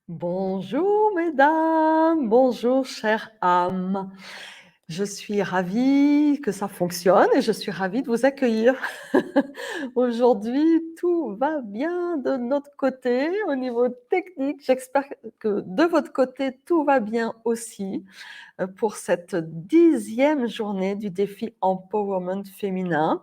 Bonjour mesdames, bonjour chère âme. Je suis ravie que ça fonctionne et je suis ravie de vous accueillir. Aujourd'hui, tout va bien de notre côté au niveau technique. J'espère que de votre côté, tout va bien aussi pour cette 10e journée du défi Empowerment féminin.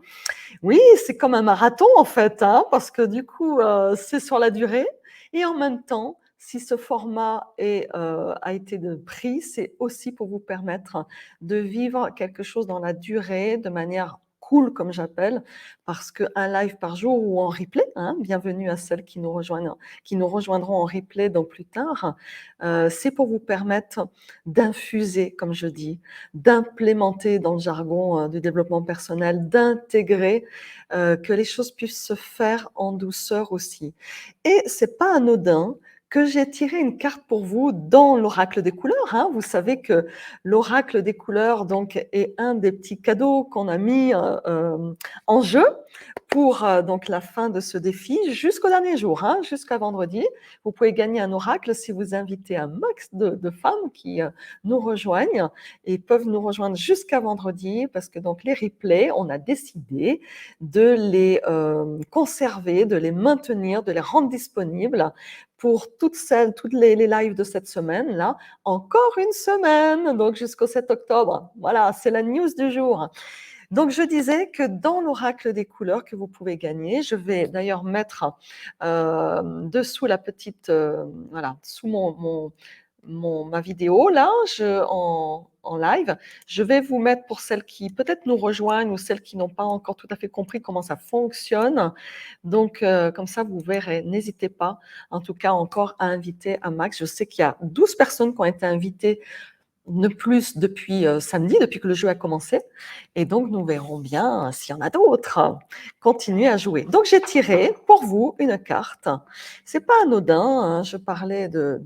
Oui, c'est comme un marathon en fait, hein, parce que du coup, c'est sur la durée et en même temps, si ce format a été pris, c'est aussi pour vous permettre de vivre quelque chose dans la durée, de manière cool comme j'appelle, parce qu'un live par jour ou en replay, hein, bienvenue à celles qui nous rejoindront en replay donc plus tard, c'est pour vous permettre d'infuser, comme je dis, d'implémenter dans le jargon, du développement personnel, d'intégrer que les choses puissent se faire en douceur aussi. Et c'est pas anodin que j'ai tiré une carte pour vous dans l'oracle des couleurs, hein. Vous savez que l'oracle des couleurs donc est un des petits cadeaux qu'on a mis, en jeu pour, donc la fin de ce défi jusqu'au dernier jour, hein, jusqu'à vendredi. Vous pouvez gagner un oracle si vous invitez un max de femmes qui, nous rejoignent et peuvent nous rejoindre jusqu'à vendredi parce que donc les replays, on a décidé de les conserver, de les maintenir, de les rendre disponibles pour toutes les lives de cette semaine-là, encore une semaine, donc jusqu'au 7 octobre. Voilà, c'est la news du jour. Donc je disais que dans l'oracle des couleurs que vous pouvez gagner, je vais d'ailleurs mettre dessous la petite, voilà, sous ma vidéo là, en live, je vais vous mettre pour celles qui peut-être nous rejoignent ou celles qui n'ont pas encore tout à fait compris comment ça fonctionne. Donc comme ça, vous verrez. N'hésitez pas, en tout cas, encore à inviter un max. Je sais qu'il y a 12 personnes qui ont été invitées ne plus depuis samedi, depuis que le jeu a commencé. Et donc, nous verrons bien s'il y en a d'autres. Continuez à jouer. Donc, j'ai tiré pour vous une carte. C'est pas anodin, hein, je parlais de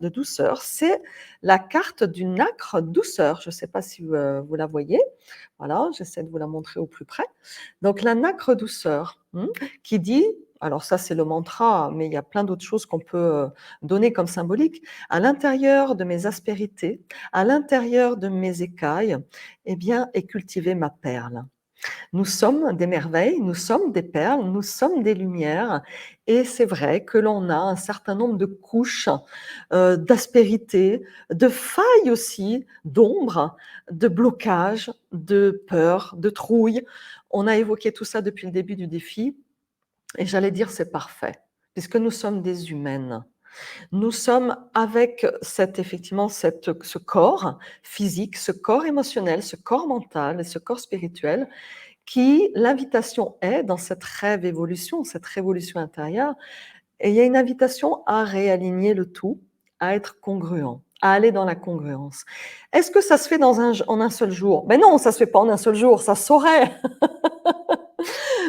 douceur. C'est la carte du nacre douceur. Je ne sais pas si vous la voyez. Voilà, j'essaie de vous la montrer au plus près. Donc, la nacre douceur, qui dit, alors ça c'est le mantra, mais il y a plein d'autres choses qu'on peut donner comme symbolique, à l'intérieur de mes aspérités, à l'intérieur de mes écailles, eh bien, est cultivée ma perle. Nous sommes des merveilles, nous sommes des perles, nous sommes des lumières, et c'est vrai que l'on a un certain nombre de couches d'aspérités, de failles aussi, d'ombre, de blocages, de peur, de trouille. On a évoqué tout ça depuis le début du défi, et j'allais dire c'est parfait, puisque nous sommes des humaines. Nous sommes avec ce corps physique, ce corps émotionnel, ce corps mental et ce corps spirituel qui, l'invitation est dans cette rêve évolution, cette révolution intérieure, et il y a une invitation à réaligner le tout, à être congruent, à aller dans la congruence. Est-ce que ça se fait en un seul jour? Ben non, ça se fait pas en un seul jour, ça saurait.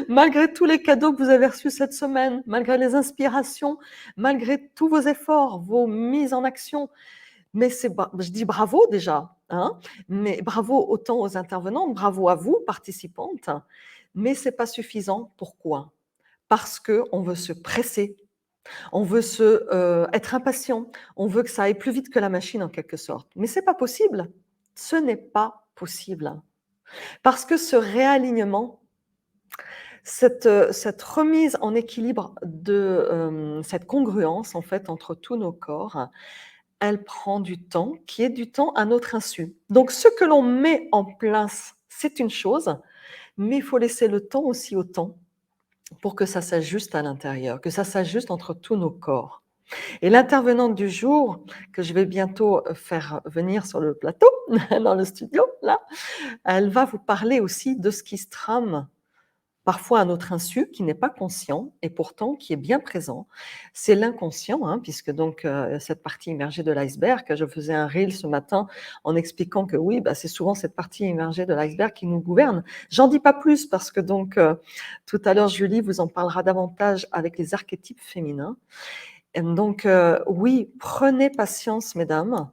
Malgré tous les cadeaux que vous avez reçus cette semaine, malgré les inspirations, malgré tous vos efforts, vos mises en action, mais je dis bravo déjà, hein, mais bravo autant aux intervenantes, bravo à vous, participantes, mais c'est pas suffisant. Pourquoi? Parce qu'on veut se presser, on veut être impatient, on veut que ça aille plus vite que la machine en quelque sorte. Mais c'est pas possible. Ce n'est pas possible. Parce que ce réalignement, cette remise en équilibre cette congruence en fait entre tous nos corps, elle prend du temps, qui est du temps à notre insu. Donc ce que l'on met en place, c'est une chose, mais il faut laisser le temps aussi au temps pour que ça s'ajuste à l'intérieur, que ça s'ajuste entre tous nos corps. Et l'intervenante du jour, que je vais bientôt faire venir sur le plateau, dans le studio, là, elle va vous parler aussi de ce qui se trame parfois à notre insu, qui n'est pas conscient et pourtant qui est bien présent. C'est l'inconscient, hein, puisque donc cette partie immergée de l'iceberg, je faisais un reel ce matin en expliquant que oui, bah, c'est souvent cette partie immergée de l'iceberg qui nous gouverne. J'en dis pas plus parce que donc tout à l'heure Julie vous en parlera davantage avec les archétypes féminins. Et donc oui, prenez patience mesdames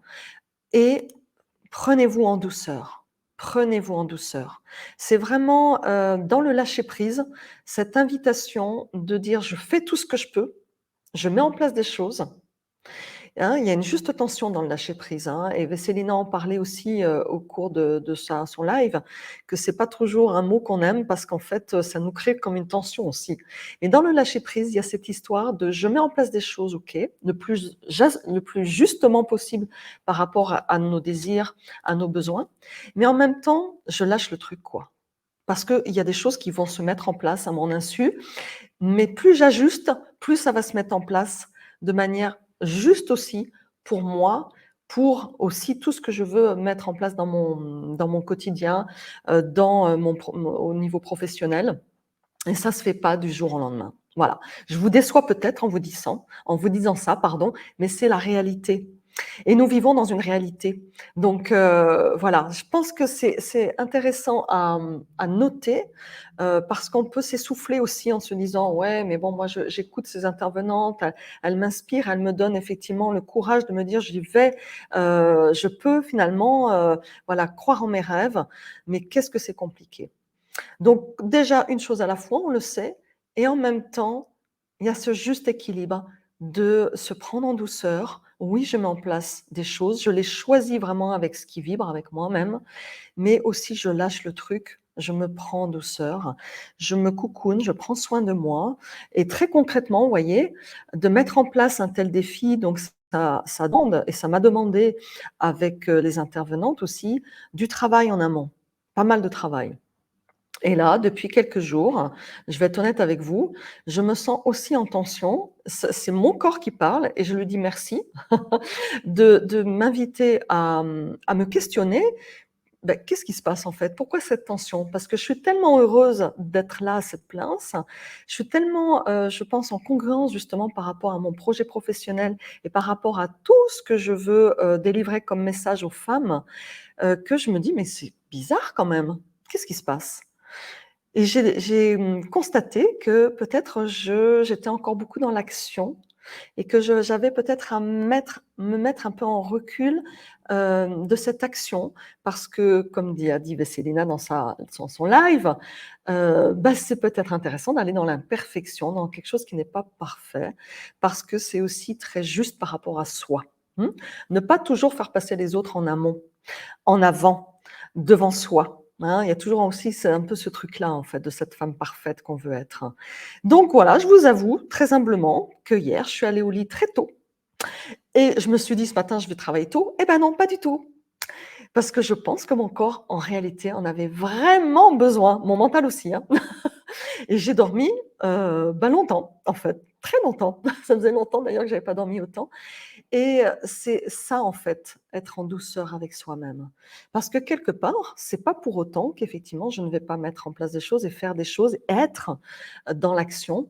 et prenez-vous en douceur. Prenez-vous en douceur. C'est vraiment dans le lâcher-prise, cette invitation de dire je fais tout ce que je peux, je mets en place des choses Hein, il y a une juste tension dans le lâcher prise, hein, et Célina en parlait aussi, au cours de son live, que c'est pas toujours un mot qu'on aime parce qu'en fait, ça nous crée comme une tension aussi. Mais dans le lâcher prise, il y a cette histoire de je mets en place des choses, OK, le plus justement possible par rapport à nos désirs, à nos besoins, mais en même temps, je lâche le truc, quoi. Parce qu'il y a des choses qui vont se mettre en place à mon insu, mais plus j'ajuste, plus ça va se mettre en place de manière juste aussi pour moi, pour aussi tout ce que je veux mettre en place dans mon quotidien, dans, au niveau professionnel, et ça se fait pas du jour au lendemain. Voilà. Je vous déçois peut-être en vous disant ça, pardon, mais c'est la réalité. Et nous vivons dans une réalité. Donc voilà, je pense que c'est intéressant à noter, parce qu'on peut s'essouffler aussi en se disant: «Ouais, mais bon, moi j'écoute ces intervenantes, elles m'inspirent, elles me donnent effectivement le courage de me dire: "J'y vais, je peux finalement, voilà, croire en mes rêves"». Mais qu'est-ce que c'est compliqué. Donc déjà, une chose à la fois, on le sait, et en même temps, il y a ce juste équilibre de se prendre en douceur. Oui, je mets en place des choses, je les choisis vraiment avec ce qui vibre avec moi-même, mais aussi je lâche le truc, je me prends en douceur, je me cocoone, je prends soin de moi, et très concrètement, vous voyez, de mettre en place un tel défi, donc ça demande, et ça m'a demandé avec, les intervenantes aussi, du travail en amont, pas mal de travail. Et là, depuis quelques jours, je vais être honnête avec vous, je me sens aussi en tension. C'est mon corps qui parle et je lui dis merci de m'inviter à me questionner. Ben, qu'est-ce qui se passe en fait? Pourquoi cette tension? Parce que je suis tellement heureuse d'être là à cette place. Je suis tellement, je pense, en congruence justement par rapport à mon projet professionnel et par rapport à tout ce que je veux délivrer comme message aux femmes, que je me dis, mais c'est bizarre quand même. Qu'est-ce qui se passe? Et constaté que peut-être j'étais encore beaucoup dans l'action et que j'avais peut-être à me mettre un peu en recul, de cette action, parce que comme a dit Vesselina dans son live, bah, c'est peut-être intéressant d'aller dans l'imperfection, dans quelque chose qui n'est pas parfait, parce que c'est aussi très juste par rapport à soi. Mmh? Ne pas toujours faire passer les autres en amont, en avant, devant soi, hein. Il y a toujours aussi c'est un peu ce truc-là, en fait, de cette femme parfaite qu'on veut être. Donc voilà, je vous avoue très humblement que hier, je suis allée au lit très tôt et je me suis dit: «Ce matin, je vais travailler tôt». Eh ben non, pas du tout. Parce que je pense que mon corps, en réalité, en avait vraiment besoin, mon mental aussi, hein. Et j'ai dormi, bah, longtemps, en fait, très longtemps. Ça faisait longtemps d'ailleurs que j'avais pas dormi autant. Et c'est ça, en fait, être en douceur avec soi-même. Parce que quelque part, c'est pas pour autant qu'effectivement, je ne vais pas mettre en place des choses et faire des choses, être dans l'action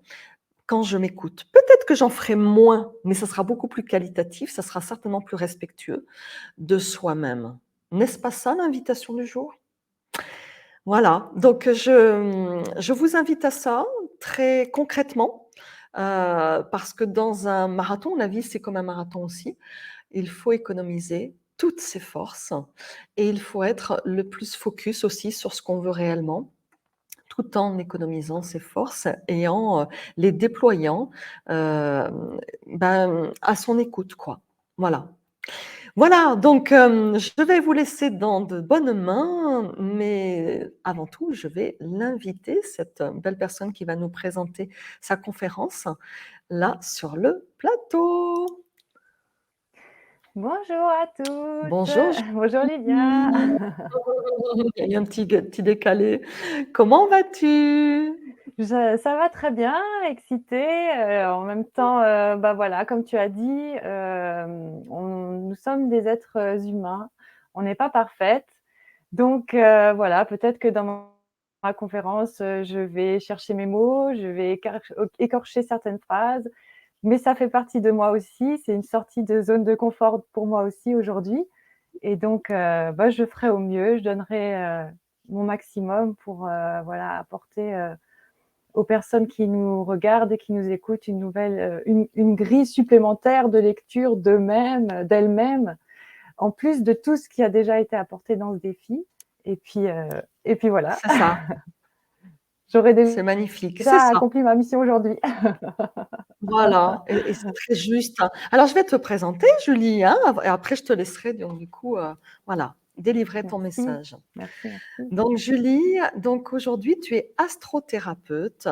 quand je m'écoute. Peut-être que j'en ferai moins, mais ça sera beaucoup plus qualitatif, ça sera certainement plus respectueux de soi-même. N'est-ce pas ça l'invitation du jour? Voilà, donc je vous invite à ça très concrètement, parce que dans un marathon, la vie, c'est comme un marathon aussi. Il faut économiser toutes ses forces et il faut être le plus focus aussi sur ce qu'on veut réellement, tout en économisant ses forces et en, les déployant, à son écoute, quoi. Voilà. Voilà, donc je vais vous laisser dans de bonnes mains, mais avant tout, je vais l'inviter, cette belle personne qui va nous présenter sa conférence, là, sur le plateau. Bonjour à toutes. Bonjour Bonjour Livia. Julie. Il y a eu un petit décalé. Comment vas-tu? Ça va très bien, excitée, en même temps, bah, voilà, comme tu as dit, nous sommes des êtres humains, on n'est pas parfaites. Donc voilà, peut-être que dans ma conférence, je vais chercher mes mots, je vais écorcher certaines phrases, mais ça fait partie de moi aussi. C'est une sortie de zone de confort pour moi aussi aujourd'hui. Et donc, bah, je ferai au mieux, je donnerai, mon maximum pour, voilà, apporter, aux personnes qui nous regardent et qui nous écoutent une nouvelle, une grille supplémentaire de lecture d'eux-mêmes, d'elles-mêmes, en plus de tout ce qui a déjà été apporté dans ce défi. Et puis voilà. C'est ça. J'aurais C'est magnifique, c'est déjà ça. accompli ma mission aujourd'hui. Voilà, et c'est très juste, hein. Alors je vais te présenter Julie, hein, et après je te laisserai donc du coup, voilà, délivrer ton Merci, message. merci, merci. Donc Julie, donc aujourd'hui tu es astrothérapeute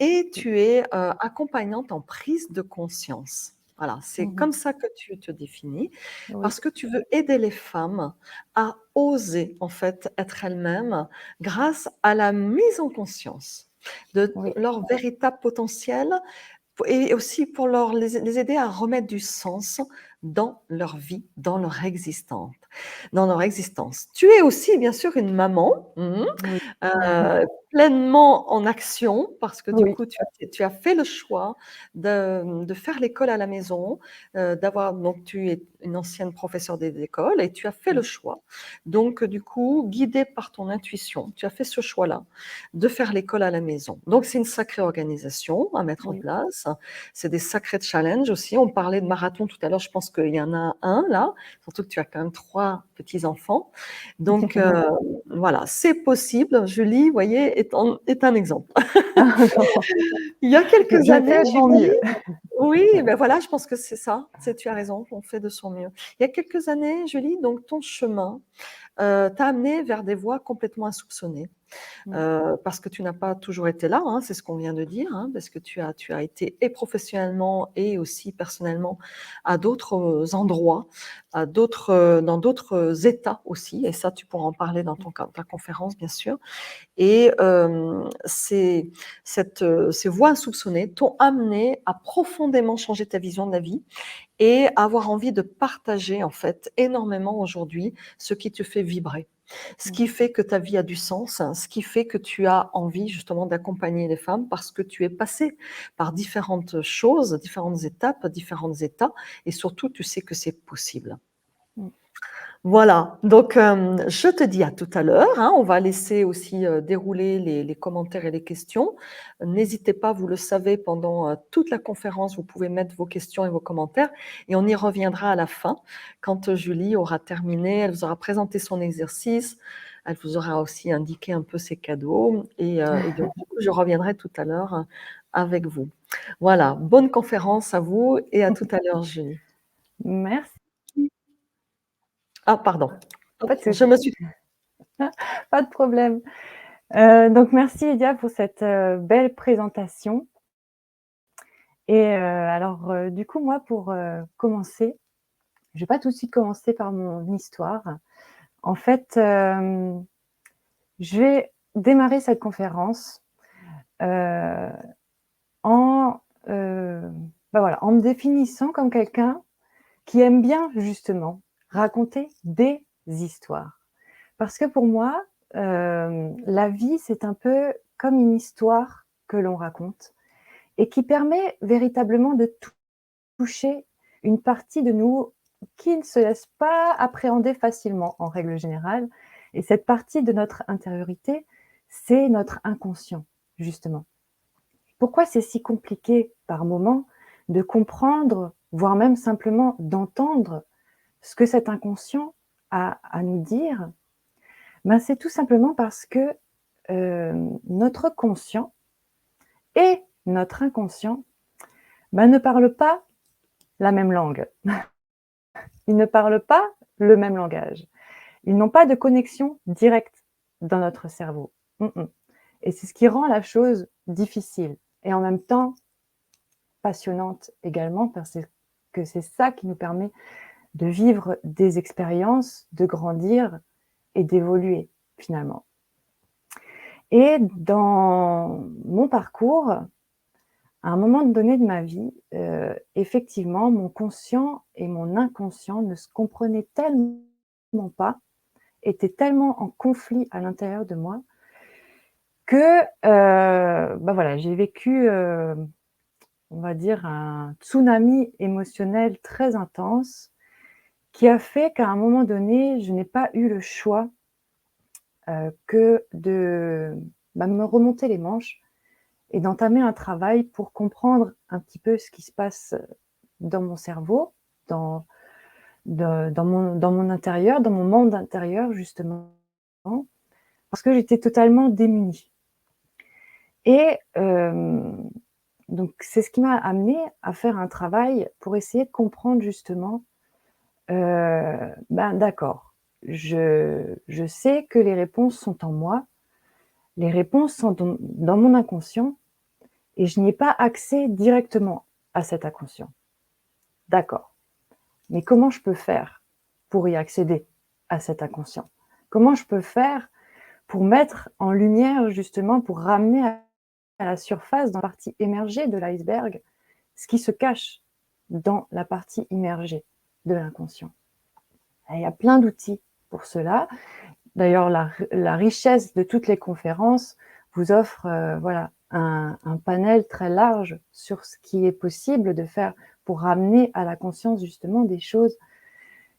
et Oui. tu es, accompagnante en prise de conscience. Voilà, c'est Mmh. comme ça que tu te définis, Oui, parce que tu veux aider les femmes à oser en fait être elles-mêmes grâce à la mise en conscience de oui, leur véritable potentiel et aussi pour les aider à remettre du sens dans leur vie, dans leur existence. Tu es aussi bien sûr une maman, oui, pleinement en action parce que du oui, coup tu as fait le choix de faire l'école à la maison, donc tu es une ancienne professeure d'école et tu as fait le oui, choix. Donc du coup, guidée par ton intuition, tu as fait ce choix-là de faire l'école à la maison. Donc c'est une sacrée organisation à mettre en oui. place. C'est des sacrés challenges aussi. On parlait de marathon tout à l'heure, je pense qu'il y en a un là, surtout que tu as quand même 3 petits-enfants. Donc voilà, c'est possible. Julie, vous voyez, est un exemple. Il y a quelques Je années, fais de mon Julie, mieux. oui, ben voilà, je pense que c'est ça. Tu as raison, on fait de son mieux. Il y a quelques années, Julie, donc ton chemin, t'a amené vers des voies complètement insoupçonnées. Mmh. Parce que tu n'as pas toujours été là, hein, c'est ce qu'on vient de dire, hein, parce que tu as été et professionnellement et aussi personnellement à d'autres endroits, dans d'autres états aussi, et ça, tu pourras en parler dans ta conférence, bien sûr. Et ces voies insoupçonnées t'ont amené à profondément changer ta vision de la vie et avoir envie de partager en fait énormément aujourd'hui ce qui te fait vibrer, ce Mmh. qui fait que ta vie a du sens, hein, ce qui fait que tu as envie justement d'accompagner les femmes parce que tu es passé par différentes choses, différentes étapes, différents états et surtout tu sais que c'est possible. Mmh. Voilà, donc je te dis à tout à l'heure, hein. On va laisser aussi dérouler les commentaires et les questions. N'hésitez pas, vous le savez, pendant toute la conférence, vous pouvez mettre vos questions et vos commentaires et on y reviendra à la fin quand Julie aura terminé, elle vous aura présenté son exercice, elle vous aura aussi indiqué un peu ses cadeaux et donc du coup, je reviendrai tout à l'heure avec vous. Voilà, bonne conférence à vous et à tout à l'heure, Julie. Merci, Ah, pardon, pas de je souci, me suis pas de problème. Donc merci Edia pour cette, belle présentation et alors, du coup moi pour, commencer, je vais pas tout de suite commencer par mon histoire. En fait, je vais démarrer cette conférence, heu, en, bah, voilà, en me définissant comme quelqu'un qui aime bien justement raconter des histoires. Parce que pour moi, la vie, c'est un peu comme une histoire que l'on raconte et qui permet véritablement de toucher une partie de nous qui ne se laisse pas appréhender facilement en règle générale. Et cette partie de notre intériorité, c'est notre inconscient, justement. Pourquoi c'est si compliqué par moments de comprendre, voire même simplement d'entendre ce que cet inconscient a à nous dire? Ben, c'est tout simplement parce que notre conscient et notre inconscient, ben, ne parlent pas la même langue. Ils ne parlent pas le même langage. Ils n'ont pas de connexion directe dans notre cerveau. Et c'est ce qui rend la chose difficile et en même temps passionnante également parce que c'est ça qui nous permet de vivre des expériences, de grandir et d'évoluer finalement. Et dans mon parcours, à un moment donné de ma vie, effectivement, mon conscient et mon inconscient ne se comprenaient tellement pas, étaient tellement en conflit à l'intérieur de moi que, bah, voilà, j'ai vécu, on va dire un tsunami émotionnel très intense qui a fait qu'à un moment donné, je n'ai pas eu le choix, que de, bah, me remonter les manches et d'entamer un travail pour comprendre un petit peu ce qui se passe dans mon cerveau, dans dans mon intérieur, dans mon monde intérieur justement, parce que j'étais totalement démunie. Et donc, c'est ce qui m'a amenée à faire un travail pour essayer de comprendre justement, d'accord, je sais que les réponses sont en moi, les réponses sont dans mon inconscient et je n'y ai pas accès directement à cet inconscient. D'accord. Mais comment je peux faire pour y accéder à cet inconscient? Comment je peux faire pour mettre en lumière justement, pour ramener à la surface, dans la partie émergée de l'iceberg, ce qui se cache dans la partie immergée de l'inconscient? Et il y a plein d'outils pour cela. D'ailleurs, la richesse de toutes les conférences vous offre voilà, un panel très large sur ce qui est possible de faire pour ramener à la conscience justement des choses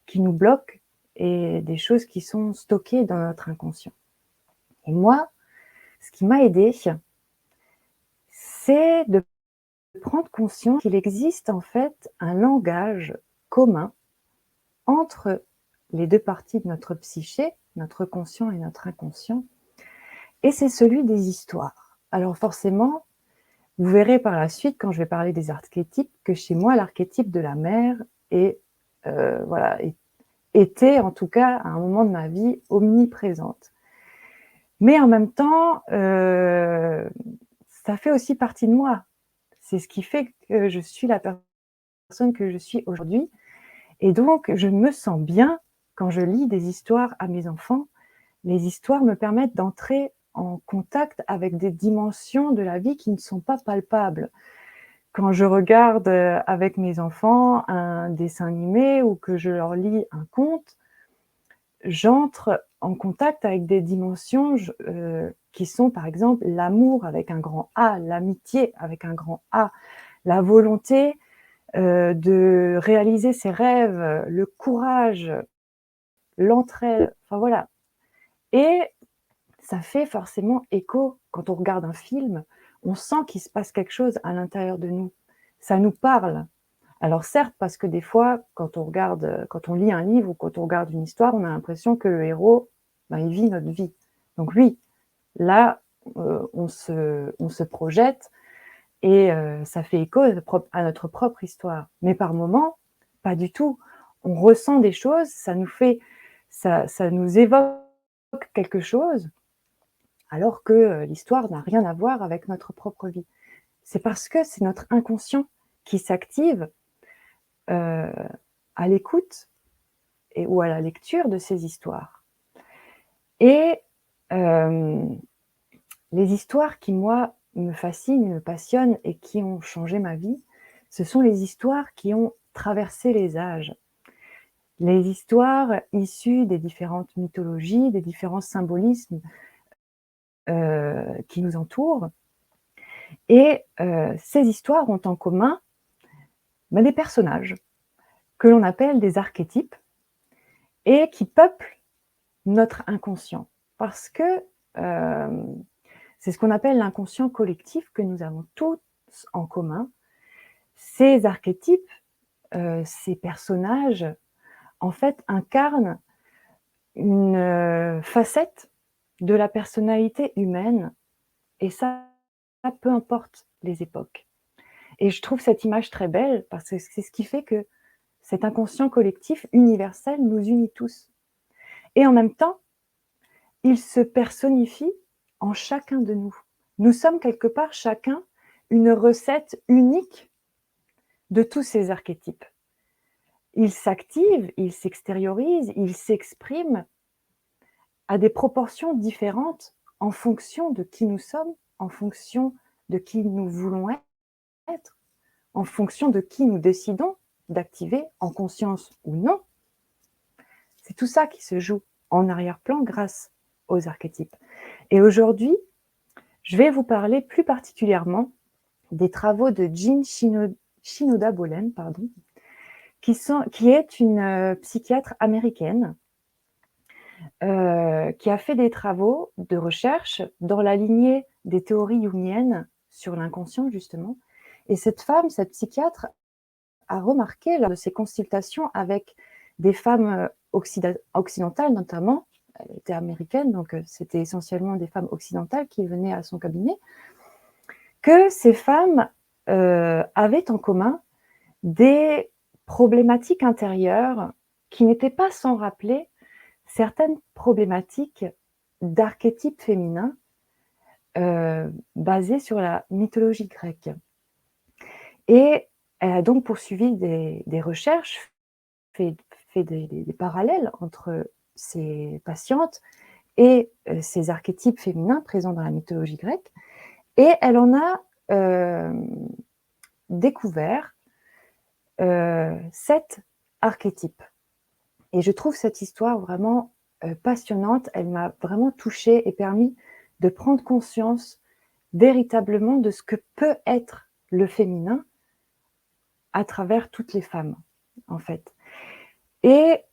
qui nous bloquent et des choses qui sont stockées dans notre inconscient. Et moi, ce qui m'a aidée, c'est de prendre conscience qu'il existe en fait un langage commun entre les deux parties de notre psyché, notre conscient et notre inconscient, et c'est celui des histoires. Alors forcément, vous verrez par la suite, quand je vais parler des archétypes, que chez moi, l'archétype de la mère était, en tout cas, à un moment de ma vie, omniprésente. Mais en même temps, ça fait aussi partie de moi. C'est ce qui fait que je suis la personne que je suis aujourd'hui. Et donc, je me sens bien quand je lis des histoires à mes enfants. Les histoires me permettent d'entrer en contact avec des dimensions de la vie qui ne sont pas palpables. Quand je regarde avec mes enfants un dessin animé ou que je leur lis un conte, j'entre en contact avec des dimensions qui sont par exemple l'amour avec un grand A, l'amitié avec un grand A, la volonté de réaliser ses rêves, le courage, l'entraide, enfin voilà. Et ça fait forcément écho quand on regarde un film, on sent qu'il se passe quelque chose à l'intérieur de nous. Ça nous parle. Alors certes, parce que des fois, quand on lit un livre ou quand on regarde une histoire, on a l'impression que le héros, il vit notre vie. Donc oui, là, on se projette et ça fait écho à notre propre histoire. Mais par moments, pas du tout. On ressent des choses, ça nous évoque quelque chose, alors que l'histoire n'a rien à voir avec notre propre vie. C'est parce que c'est notre inconscient qui s'active à l'écoute ou à la lecture de ces histoires. Et les histoires qui, moi, me fascinent, me passionnent et qui ont changé ma vie, ce sont les histoires qui ont traversé les âges. Les histoires issues des différentes mythologies, des différents symbolismes qui nous entourent. Et ces histoires ont en commun des personnages que l'on appelle des archétypes et qui peuplent notre inconscient. Parce que c'est ce qu'on appelle l'inconscient collectif que nous avons tous en commun. Ces archétypes, ces personnages, en fait, incarnent une facette de la personnalité humaine, et ça, peu importe les époques. Et je trouve cette image très belle, parce que c'est ce qui fait que cet inconscient collectif universel nous unit tous. Et en même temps, il se personnifie en chacun de nous. Nous sommes quelque part chacun une recette unique de tous ces archétypes. Ils s'activent, ils s'extériorisent, ils s'expriment à des proportions différentes en fonction de qui nous sommes, en fonction de qui nous voulons être, en fonction de qui nous décidons d'activer en conscience ou non. C'est tout ça qui se joue en arrière-plan grâce aux archétypes. Et aujourd'hui, je vais vous parler plus particulièrement des travaux de Jean Shinoda Bolen, qui est une psychiatre américaine qui a fait des travaux de recherche dans la lignée des théories jungiennes sur l'inconscient, justement. Et cette psychiatre, a remarqué lors de ses consultations avec des femmes occidentales notamment, elle était américaine, donc c'était essentiellement des femmes occidentales qui venaient à son cabinet, que ces femmes avaient en commun des problématiques intérieures qui n'étaient pas sans rappeler certaines problématiques d'archétypes féminins basés sur la mythologie grecque. Et elle a donc poursuivi des recherches, fait des parallèles entre ces patientes et ces archétypes féminins présents dans la mythologie grecque. Et elle en a découvert 7 archétypes. Et je trouve cette histoire vraiment passionnante. Elle m'a vraiment touchée et permis de prendre conscience véritablement de ce que peut être le féminin à travers toutes les femmes, en fait. Et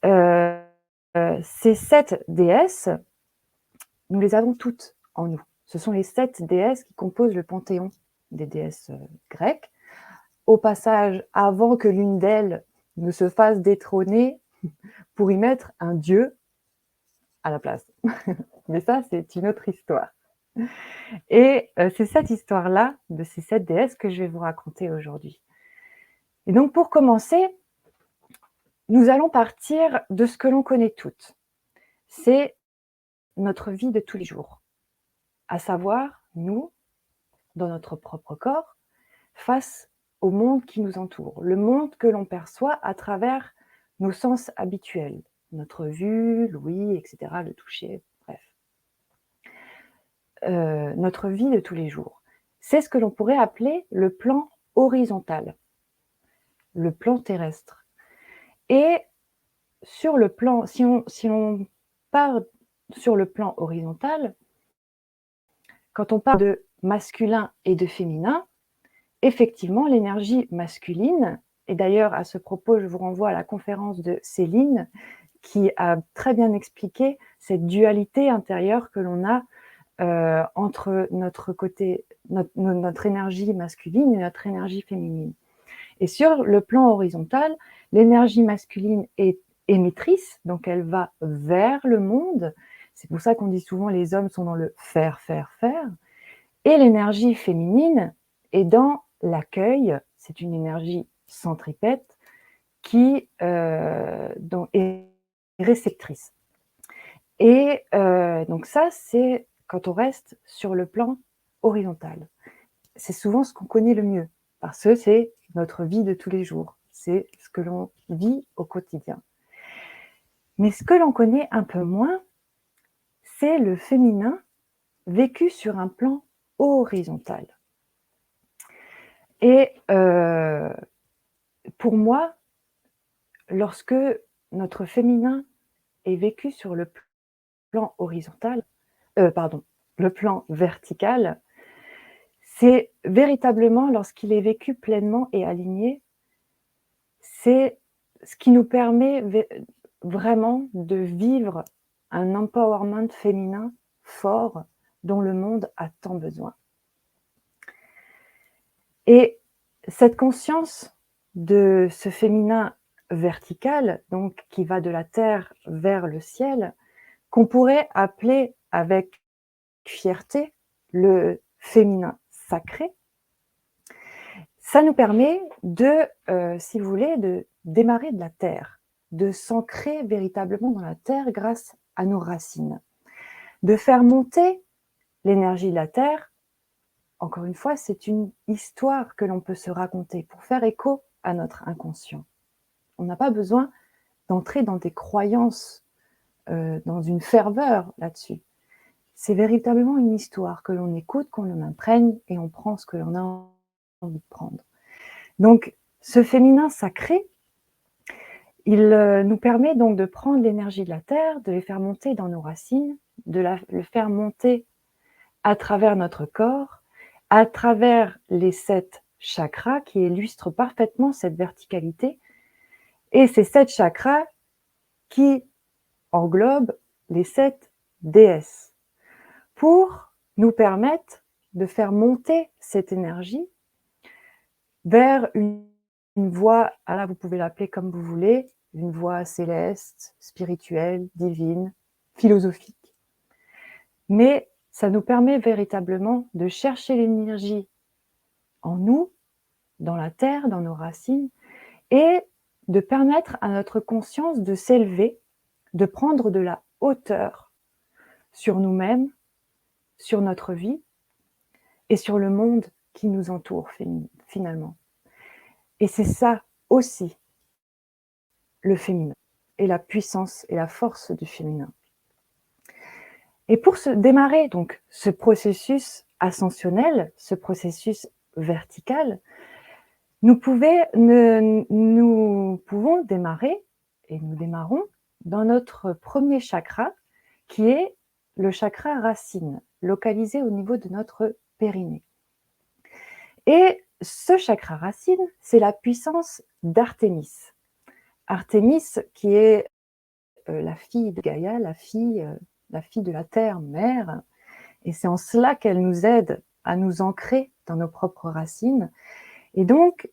ces 7 déesses, nous les avons toutes en nous. Ce sont les 7 déesses qui composent le panthéon des déesses grecques. Au passage, avant que l'une d'elles ne se fasse détrôner pour y mettre un dieu à la place. Mais ça, c'est une autre histoire. Et c'est cette histoire-là, de ces 7 déesses, que je vais vous raconter aujourd'hui. Et donc, pour commencer, nous allons partir de ce que l'on connaît toutes. C'est notre vie de tous les jours. À savoir, nous, dans notre propre corps, face au monde qui nous entoure, le monde que l'on perçoit à travers nos sens habituels, notre vue, l'ouïe, etc., le toucher, bref. Notre vie de tous les jours. C'est ce que l'on pourrait appeler le plan horizontal, le plan terrestre. Et sur le plan, si on part sur le plan horizontal, quand on parle de masculin et de féminin, effectivement, l'énergie masculine, et d'ailleurs à ce propos, je vous renvoie à la conférence de Céline, qui a très bien expliqué cette dualité intérieure que l'on a entre notre côté, notre énergie masculine et notre énergie féminine. Et sur le plan horizontal, l'énergie masculine est émettrice, donc elle va vers le monde. C'est pour ça qu'on dit souvent les hommes sont dans le faire, faire, faire. Et l'énergie féminine est dans l'accueil. C'est une énergie centripète qui est réceptrice. Et donc ça, c'est quand on reste sur le plan horizontal. C'est souvent ce qu'on connaît le mieux, parce que c'est notre vie de tous les jours. C'est ce que l'on vit au quotidien. Mais ce que l'on connaît un peu moins, c'est le féminin vécu sur un plan horizontal. Et pour moi, lorsque notre féminin est vécu sur le plan horizontal, le plan vertical, c'est véritablement lorsqu'il est vécu pleinement et aligné, c'est ce qui nous permet vraiment de vivre un empowerment féminin fort dont le monde a tant besoin. Et cette conscience de ce féminin vertical, donc qui va de la terre vers le ciel, qu'on pourrait appeler avec fierté le féminin sacré, ça nous permet de, si vous voulez, de démarrer de la terre, de s'ancrer véritablement dans la terre grâce à nos racines, de faire monter l'énergie de la terre. Encore une fois, c'est une histoire que l'on peut se raconter pour faire écho à notre inconscient. On n'a pas besoin d'entrer dans des croyances, dans une ferveur là-dessus. C'est véritablement une histoire que l'on écoute, qu'on en imprègne et on prend ce que l'on a envie de prendre. Donc, ce féminin sacré, il nous permet donc de prendre l'énergie de la terre, de les faire monter dans nos racines, le faire monter à travers notre corps, à travers les 7 chakras qui illustrent parfaitement cette verticalité. Et ces 7 chakras qui englobent les 7 déesses pour nous permettre de faire monter cette énergie vers une voie, là vous pouvez l'appeler comme vous voulez, une voie céleste, spirituelle, divine, philosophique. Mais ça nous permet véritablement de chercher l'énergie en nous, dans la terre, dans nos racines, et de permettre à notre conscience de s'élever, de prendre de la hauteur sur nous-mêmes, sur notre vie et sur le monde qui nous entoure finalement. Et c'est ça aussi le féminin, et la puissance et la force du féminin. Et pour démarrer donc ce processus ascensionnel, ce processus vertical, nous pouvons démarrer, et nous démarrons, dans notre premier chakra, qui est le chakra racine, localisé au niveau de notre périnée. Et ce chakra racine, c'est la puissance d'Artémis. Artémis, qui est la fille de Gaïa, la fille de la terre mère, et c'est en cela qu'elle nous aide à nous ancrer dans nos propres racines. Et donc,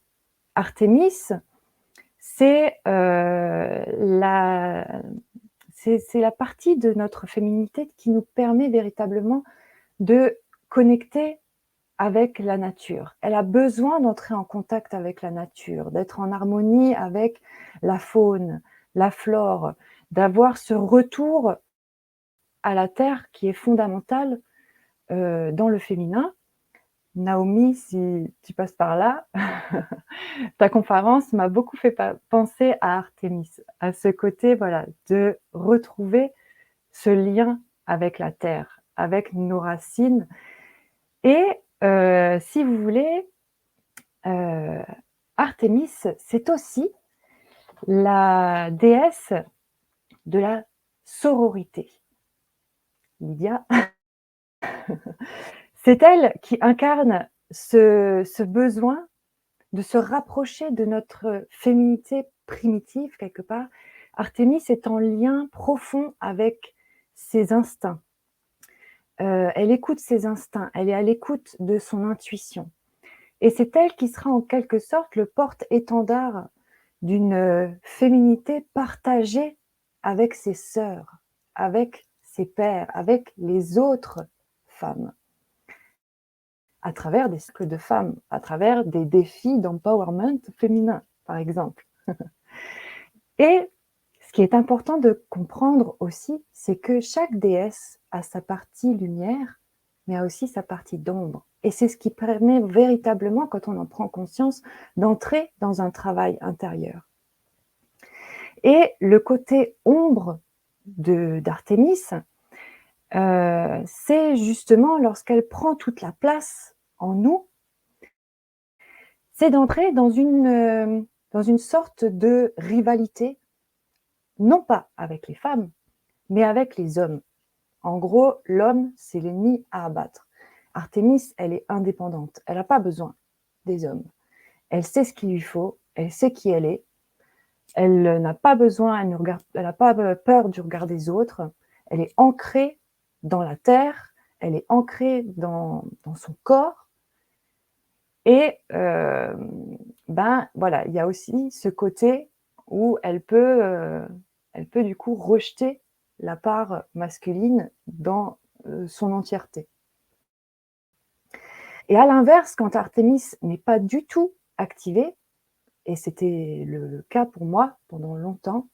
Artémis, c'est la partie de notre féminité qui nous permet véritablement de connecter avec la nature. Elle a besoin d'entrer en contact avec la nature, d'être en harmonie avec la faune, la flore, d'avoir ce retour à la terre qui est fondamental dans le féminin. Naomi, si tu passes par là, ta conférence m'a beaucoup fait penser à Artémis, à ce côté voilà, de retrouver ce lien avec la terre, avec nos racines. Et si vous voulez, Artémis, c'est aussi la déesse de la sororité. Lydia, c'est elle qui incarne ce besoin de se rapprocher de notre féminité primitive quelque part. Artémis est en lien profond avec ses instincts. Elle écoute ses instincts, elle est à l'écoute de son intuition. Et c'est elle qui sera en quelque sorte le porte-étendard d'une féminité partagée avec ses sœurs, avec ses pères, avec les autres femmes, à travers des cycles de femmes, à travers des défis d'empowerment féminin, par exemple. Et ce qui est important de comprendre aussi, c'est que chaque déesse a sa partie lumière, mais a aussi sa partie d'ombre. Et c'est ce qui permet véritablement, quand on en prend conscience, d'entrer dans un travail intérieur. Et le côté ombre d'Artémis, c'est justement lorsqu'elle prend toute la place en nous, c'est d'entrer dans une sorte de rivalité, non pas avec les femmes, mais avec les hommes. En gros, l'homme, c'est l'ennemi à abattre. Artémis, elle est indépendante, elle n'a pas besoin des hommes. Elle sait ce qu'il lui faut, elle sait qui elle est, elle n'a pas besoin, elle n'a pas peur du regard des autres, elle est ancrée dans la terre, elle est ancrée dans son corps. Et voilà, il y a aussi ce côté où elle peut du coup rejeter la part masculine dans son entièreté. Et à l'inverse, quand Artémis n'est pas du tout activée, et c'était le cas pour moi pendant longtemps,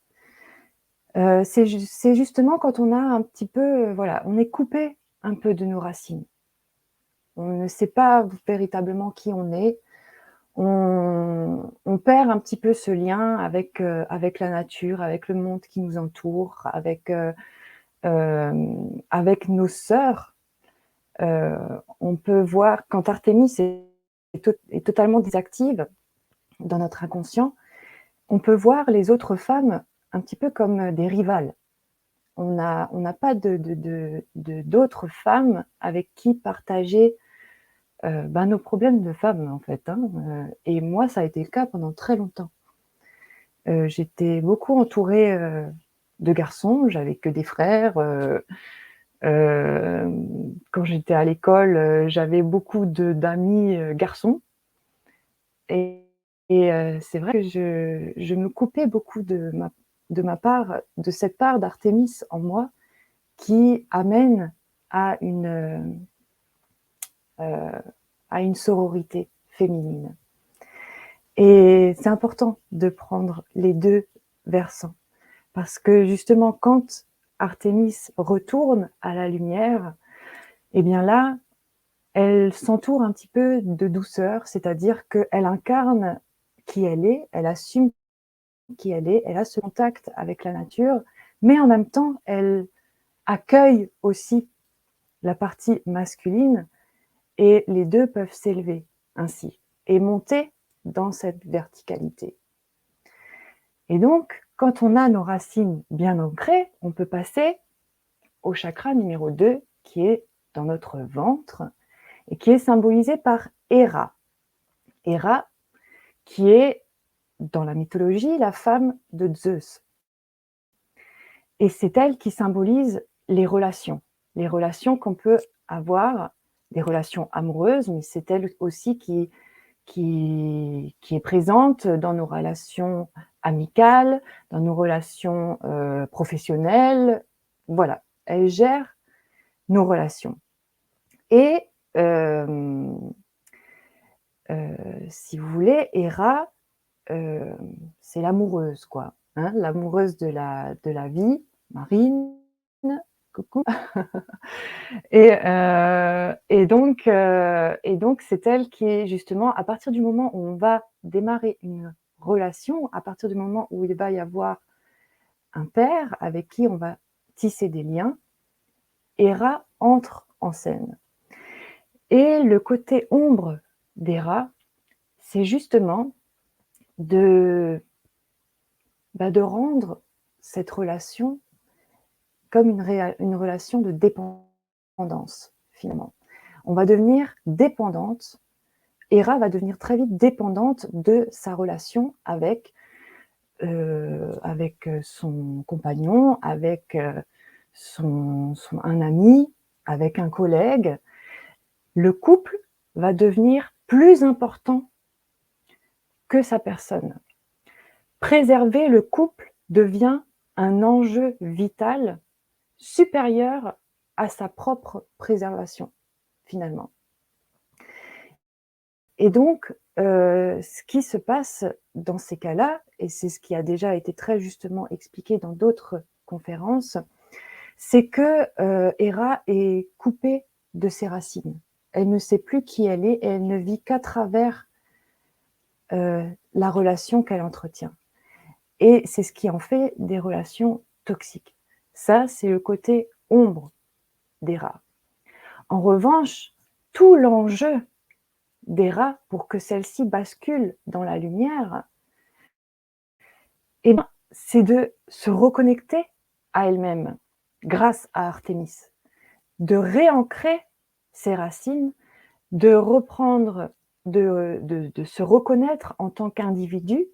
c'est justement quand on a un petit peu, voilà, on est coupé un peu de nos racines. On ne sait pas véritablement qui on est. On perd un petit peu ce lien avec la nature, avec le monde qui nous entoure, avec nos sœurs. On peut voir quand Artémis est totalement désactive dans notre inconscient, on peut voir les autres femmes un petit peu comme des rivales. On n'a pas d'autres femmes avec qui partager nos problèmes de femmes, en fait. Et moi, ça a été le cas pendant très longtemps. J'étais beaucoup entourée de garçons, j'avais que des frères. Quand j'étais à l'école, j'avais beaucoup d'amis garçons. Et c'est vrai que je me coupais beaucoup de cette part d'Artémis en moi qui amène à une sororité féminine. Et c'est important de prendre les deux versants, parce que justement, quand Artémis retourne à la lumière, eh bien là, elle s'entoure un petit peu de douceur, c'est-à-dire qu'elle incarne qui elle est, elle assume qui elle a ce contact avec la nature, mais en même temps, elle accueille aussi la partie masculine et les deux peuvent s'élever ainsi et monter dans cette verticalité. Et donc, quand on a nos racines bien ancrées, on peut passer au chakra numéro 2 qui est dans notre ventre et qui est symbolisé par Héra. Héra qui est dans la mythologie la femme de Zeus. Et c'est elle qui symbolise les relations qu'on peut avoir, des relations amoureuses, mais c'est elle aussi qui est présente dans nos relations amicales, dans nos relations professionnelles. Voilà, elle gère nos relations. Et si vous voulez, Héra, c'est l'amoureuse, quoi. Hein, l'amoureuse de la vie, Marine, coucou. Et donc, c'est elle qui est justement, à partir du moment où on va démarrer une relation, à partir du moment où il va y avoir un père avec qui on va tisser des liens, Héra entre en scène. Et le côté ombre d'Héra, c'est justement de rendre cette relation comme une relation de dépendance, finalement. On va devenir dépendante, Héra va devenir très vite dépendante de sa relation avec son compagnon, avec un ami, avec un collègue. Le couple va devenir plus important que sa personne. Préserver le couple devient un enjeu vital supérieur à sa propre préservation, finalement. Et donc, ce qui se passe dans ces cas-là, et c'est ce qui a déjà été très justement expliqué dans d'autres conférences, c'est que Héra est coupée de ses racines. Elle ne sait plus qui elle est et elle ne vit qu'à travers la relation qu'elle entretient. Et c'est ce qui en fait des relations toxiques. Ça, c'est le côté ombre d'Héra. En revanche, tout l'enjeu d'Héra pour que celle-ci bascule dans la lumière, eh ben, c'est de se reconnecter à elle-même grâce à Artémis, de réancrer ses racines, de reprendre, de se reconnaître en tant qu'individu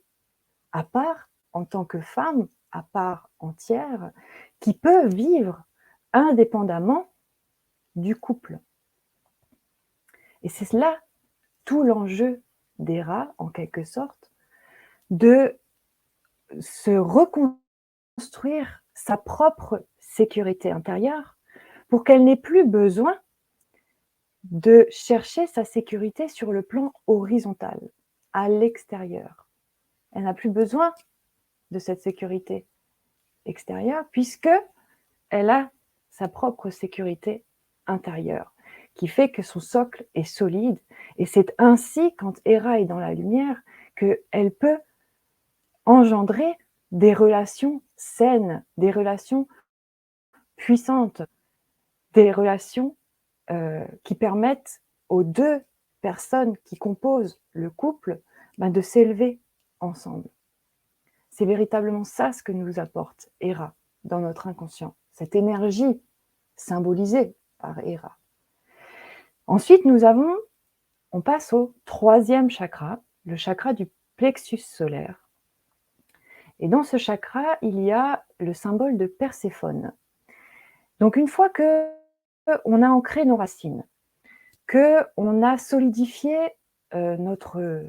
à part, en tant que femme à part entière, qui peut vivre indépendamment du couple. Et c'est là tout l'enjeu d'Héra, en quelque sorte, de se reconstruire sa propre sécurité intérieure pour qu'elle n'ait plus besoin de chercher sa sécurité sur le plan horizontal, à l'extérieur. Elle n'a plus besoin de cette sécurité extérieure puisque elle a sa propre sécurité intérieure qui fait que son socle est solide. Et c'est ainsi, quand Héra est dans la lumière, qu'elle peut engendrer des relations saines, des relations puissantes, des relations qui permettent aux deux personnes qui composent le couple de s'élever ensemble. C'est véritablement ça ce que nous apporte Héra dans notre inconscient, cette énergie symbolisée par Héra. Ensuite, on passe au 3e chakra, le chakra du plexus solaire. Et dans ce chakra, il y a le symbole de Perséphone. Donc une fois qu'on a ancré nos racines, qu'on a solidifié notre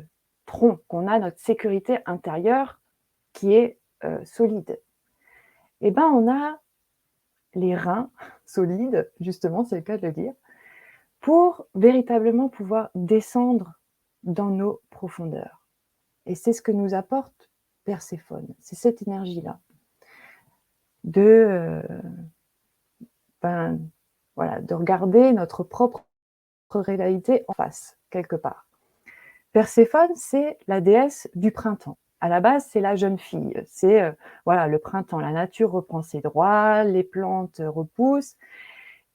tronc, qu'on a notre sécurité intérieure qui est solide, et ben on a les reins solides, justement, c'est le cas de le dire, pour véritablement pouvoir descendre dans nos profondeurs. Et c'est ce que nous apporte Perséphone, c'est cette énergie-là de, voilà, de regarder notre propre réalité en face, quelque part. Perséphone, c'est la déesse du printemps. À la base, c'est la jeune fille. C'est voilà, le printemps, la nature reprend ses droits, les plantes repoussent.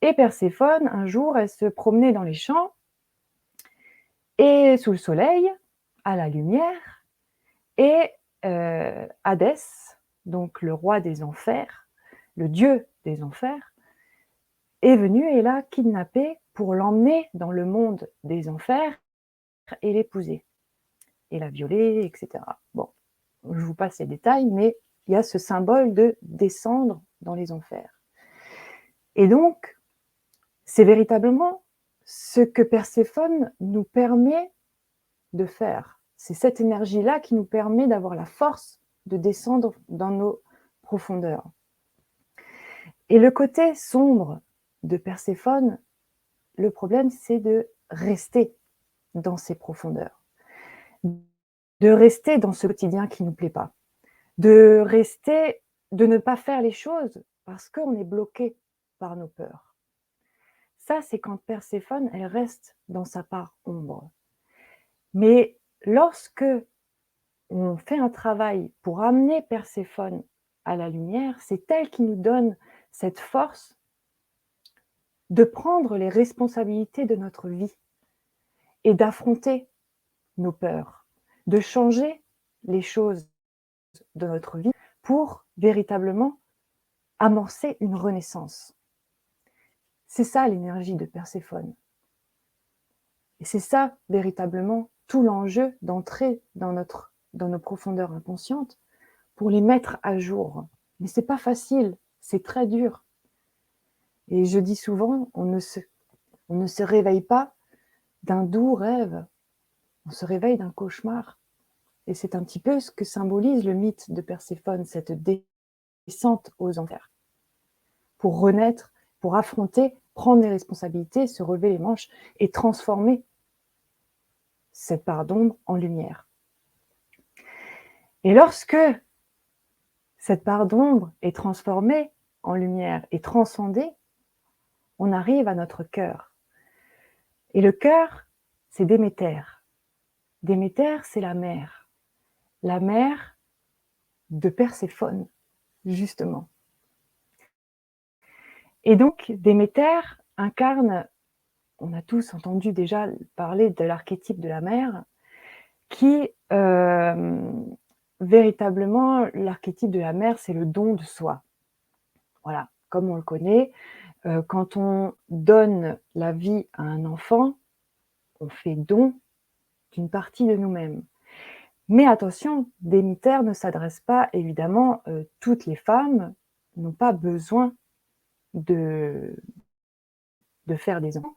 Et Perséphone, un jour, elle se promenait dans les champs et sous le soleil, à la lumière, et Hadès, donc le roi des enfers, le dieu des enfers, est venu et l'a kidnappée pour l'emmener dans le monde des enfers et l'épouser, et la violer, etc. Bon, je vous passe les détails, mais il y a ce symbole de descendre dans les enfers. Et donc, c'est véritablement ce que Perséphone nous permet de faire. C'est cette énergie-là qui nous permet d'avoir la force de descendre dans nos profondeurs. Et le côté sombre de Perséphone, le problème, c'est de rester dans ces profondeurs, de rester dans ce quotidien qui ne nous plaît pas, de rester, de ne pas faire les choses parce qu'on est bloqué par nos peurs. Ça, c'est quand Perséphone, elle reste dans sa part ombre. Mais lorsque on fait un travail pour amener Perséphone à la lumière, c'est elle qui nous donne cette force de prendre les responsabilités de notre vie et d'affronter nos peurs, de changer les choses de notre vie pour véritablement amorcer une renaissance. C'est ça l'énergie de Perséphone. Et c'est ça véritablement tout l'enjeu d'entrer dans nos profondeurs inconscientes pour les mettre à jour. Mais c'est pas facile, c'est très dur. Et je dis souvent, on ne se réveille pas d'un doux rêve, on se réveille d'un cauchemar. Et c'est un petit peu ce que symbolise le mythe de Perséphone, cette descente aux enfers. Pour renaître, pour affronter, prendre les responsabilités, se relever les manches et transformer cette part d'ombre en lumière. Et lorsque cette part d'ombre est transformée en lumière et transcendée, on arrive à notre cœur. Et le cœur, c'est Déméter. Déméter, c'est la mère de Perséphone, justement. Et donc, Déméter incarne, on a tous entendu déjà parler de l'archétype de la mère, qui, véritablement, l'archétype de la mère, c'est le don de soi. Voilà, comme on le connaît, quand on donne la vie à un enfant, on fait don d'une partie de nous-mêmes. Mais attention, Déméter ne s'adresse pas, évidemment, toutes les femmes n'ont pas besoin de faire des enfants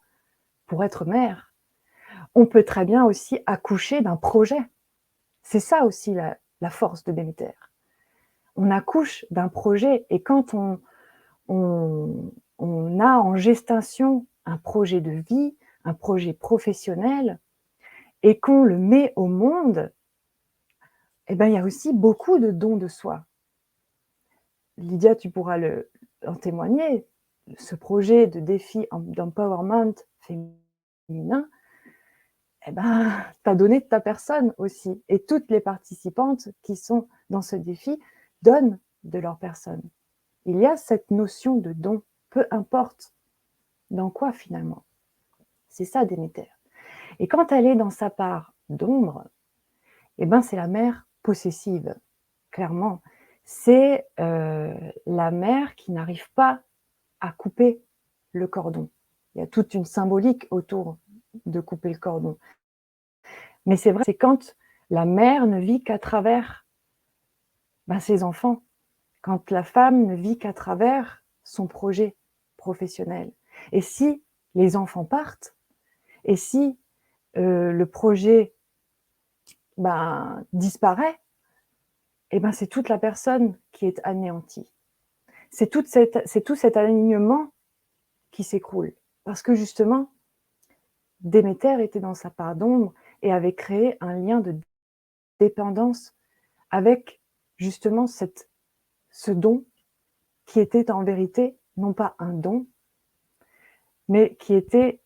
pour être mère. On peut très bien aussi accoucher d'un projet. C'est ça aussi la force de Déméter. On accouche d'un projet et quand on a en gestation un projet de vie, un projet professionnel et qu'on le met au monde, eh ben, il y a aussi beaucoup de dons de soi. Lydia, tu pourras en témoigner, ce projet de défi d'empowerment féminin, eh ben, tu as donné de ta personne aussi. Et toutes les participantes qui sont dans ce défi donnent de leur personne. Il y a cette notion de don, peu importe dans quoi finalement. C'est ça Déméter. Et quand elle est dans sa part d'ombre, eh ben, c'est la mère possessive, clairement. C'est la mère qui n'arrive pas à couper le cordon. Il y a toute une symbolique autour de couper le cordon. Mais c'est vrai, c'est quand la mère ne vit qu'à travers ses enfants, quand la femme ne vit qu'à travers son projet professionnel. Et si les enfants partent, et si le projet disparaît, et c'est toute la personne qui est anéantie. C'est tout cet alignement qui s'écroule. Parce que justement, Déméter était dans sa part d'ombre et avait créé un lien de dépendance avec justement ce don qui était en vérité non pas un don, mais qui était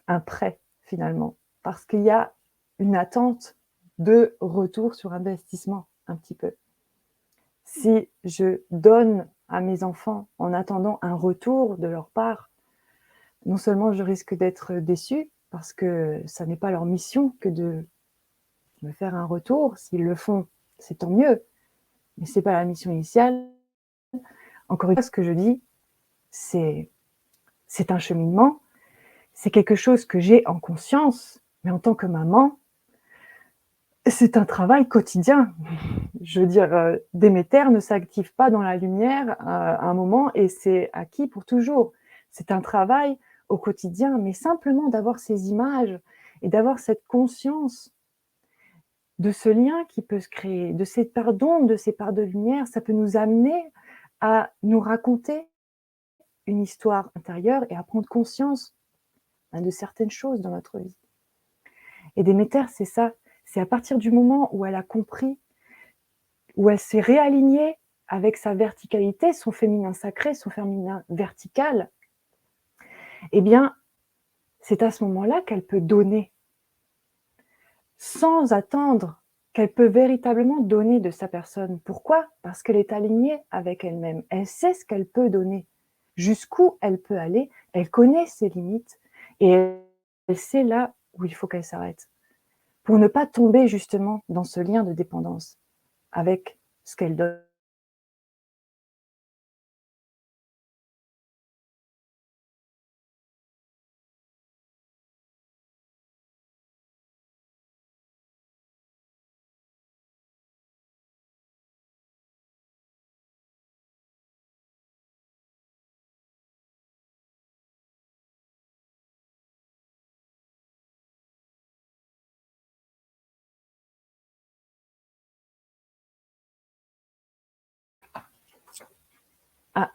un prêt finalement, parce qu'il y a une attente de retour sur investissement un petit peu. Si je donne à mes enfants en attendant un retour de leur part, non seulement je risque d'être déçue, parce que ça n'est pas leur mission que de me faire un retour. S'ils le font, c'est tant mieux, mais c'est pas la mission initiale. Encore une fois, ce que je dis, c'est un cheminement, c'est quelque chose que j'ai en conscience, mais en tant que maman, c'est un travail quotidien. Je veux dire, Déméter ne s'active pas dans la lumière à un moment et c'est acquis pour toujours. C'est un travail au quotidien, mais simplement d'avoir ces images et d'avoir cette conscience de ce lien qui peut se créer, de ces parts d'ombre, de ces parts de lumière, ça peut nous amener à nous raconter une histoire intérieure et à prendre conscience de certaines choses dans notre vie. Et Déméter, c'est ça. C'est à partir du moment où elle a compris, où elle s'est réalignée avec sa verticalité, son féminin sacré, son féminin vertical, eh bien, c'est à ce moment-là qu'elle peut donner, sans attendre, qu'elle peut véritablement donner de sa personne. Pourquoi? Parce qu'elle est alignée avec elle-même. Elle sait ce qu'elle peut donner, jusqu'où elle peut aller, elle connaît ses limites et elle sait là où il faut qu'elle s'arrête, pour ne pas tomber justement dans ce lien de dépendance avec ce qu'elle donne. Ah,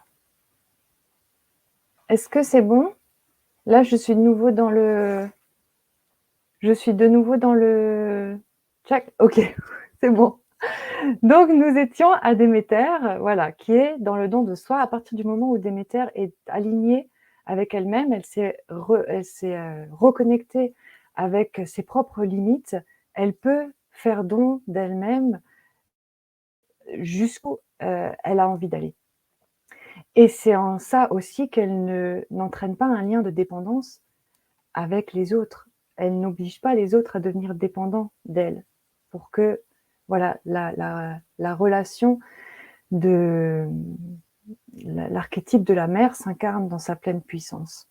est-ce que c'est bon? Là, je suis de nouveau dans le chat. OK, c'est bon. Donc nous étions à Déméter, voilà, qui est dans le don de soi. À partir du moment où Déméter est alignée avec elle-même, elle s'est reconnectée avec ses propres limites, elle peut faire don d'elle-même jusqu'où, elle a envie d'aller. Et c'est en ça aussi qu'elle n'entraîne pas un lien de dépendance avec les autres. Elle n'oblige pas les autres à devenir dépendants d'elle pour que, voilà, la relation de l'archétype de la mère s'incarne dans sa pleine puissance.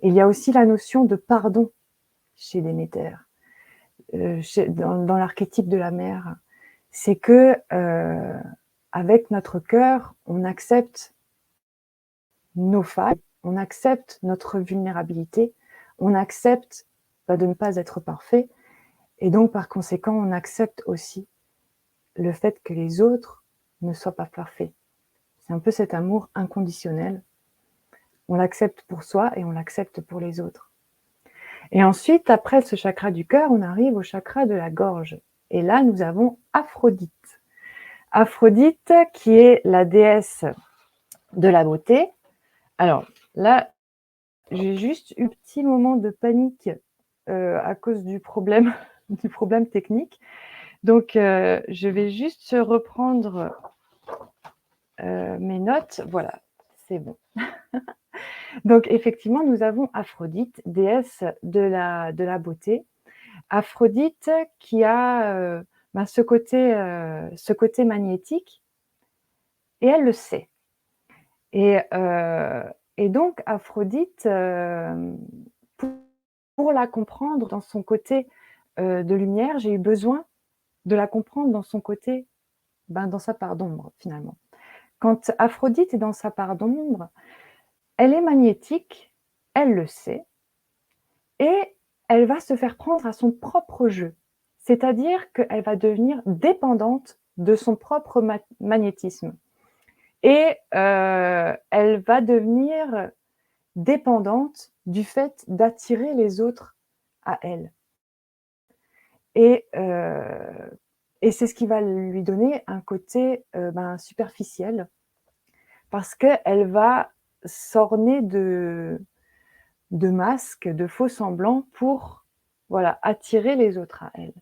Et il y a aussi la notion de pardon chez Déméter, dans l'archétype de la mère. C'est que avec notre cœur, on accepte nos failles, on accepte notre vulnérabilité, on accepte de ne pas être parfait, et donc par conséquent, on accepte aussi le fait que les autres ne soient pas parfaits. C'est un peu cet amour inconditionnel. On l'accepte pour soi et on l'accepte pour les autres. Et ensuite, après ce chakra du cœur, on arrive au chakra de la gorge. Et là, nous avons Aphrodite. Aphrodite, qui est la déesse de la beauté. Alors là, j'ai juste eu un petit moment de panique à cause du problème technique. Donc, je vais juste reprendre mes notes. Voilà, c'est bon. Donc, effectivement, nous avons Aphrodite, déesse de la beauté. Aphrodite qui a ce côté magnétique, et elle le sait. Et donc, Aphrodite, pour la comprendre dans son côté de lumière, j'ai eu besoin de la comprendre dans son côté, dans sa part d'ombre, finalement. Quand Aphrodite est dans sa part d'ombre, elle est magnétique, elle le sait, et elle va se faire prendre à son propre jeu. C'est-à-dire qu'elle va devenir dépendante de son propre magnétisme. Et elle va devenir dépendante du fait d'attirer les autres à elle. Et, et c'est ce qui va lui donner un côté superficiel, parce qu'elle va s'orner de masques, de faux semblants pour voilà, attirer les autres à elle.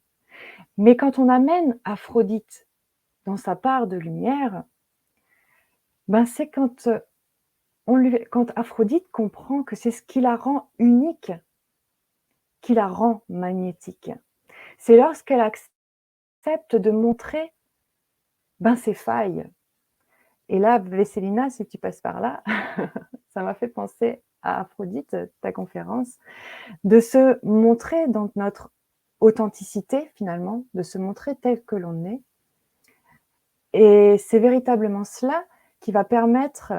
Mais quand on amène Aphrodite dans sa part de lumière, c'est quand, quand Aphrodite comprend que c'est ce qui la rend unique, qui la rend magnétique. C'est lorsqu'elle accepte de montrer ses failles. Et là, Vesselina, si tu passes par là, ça m'a fait penser à Aphrodite, ta conférence, de se montrer dans notre authenticité finalement, de se montrer tel que l'on est. Et c'est véritablement cela qui va permettre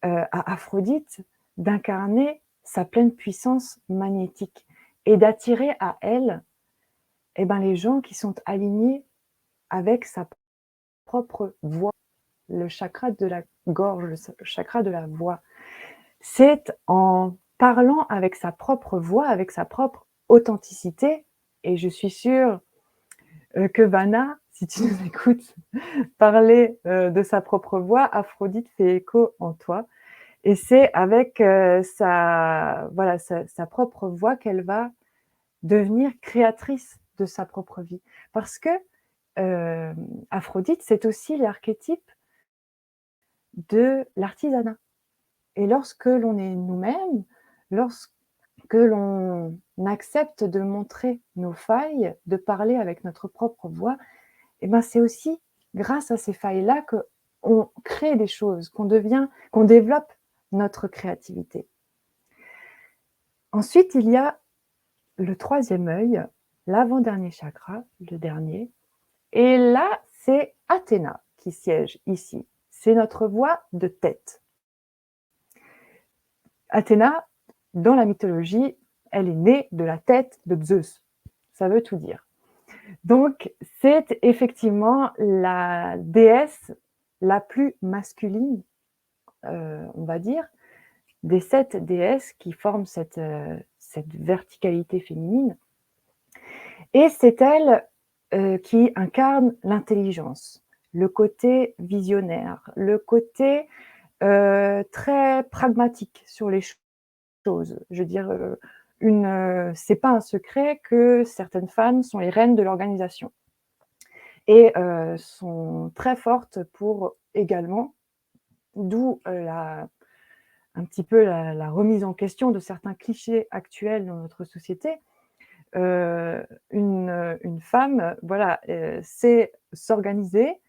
à Aphrodite d'incarner sa pleine puissance magnétique et d'attirer à elle les gens qui sont alignés avec sa propre voix, le chakra de la gorge, le chakra de la voix. C'est en parlant avec sa propre voix, avec sa propre authenticité, et je suis sûre que Vanna, si tu nous écoutes parler de sa propre voix, Aphrodite fait écho en toi. Et c'est avec sa propre voix qu'elle va devenir créatrice de sa propre vie. Parce que Aphrodite, c'est aussi l'archétype de l'artisanat. Et lorsque l'on est nous-mêmes, lorsque l'on accepte de montrer nos failles, de parler avec notre propre voix, c'est aussi grâce à ces failles-là qu'on crée des choses, qu'on développe notre créativité. Ensuite, il y a le troisième œil, l'avant-dernier chakra, le dernier. Et là, c'est Athéna qui siège ici. C'est notre voix de tête. Athéna, dans la mythologie, elle est née de la tête de Zeus. Ça veut tout dire. Donc, c'est effectivement la déesse la plus masculine, on va dire, des 7 déesses qui forment cette verticalité féminine. Et c'est elle qui incarne l'intelligence, le côté visionnaire, le côté très pragmatique sur les choses. Je veux dire, c'est pas un secret que certaines femmes sont les reines de l'organisation et sont très fortes pour également, d'où un petit peu la remise en question de certains clichés actuels dans notre société. Une femme, voilà, sait s'organiser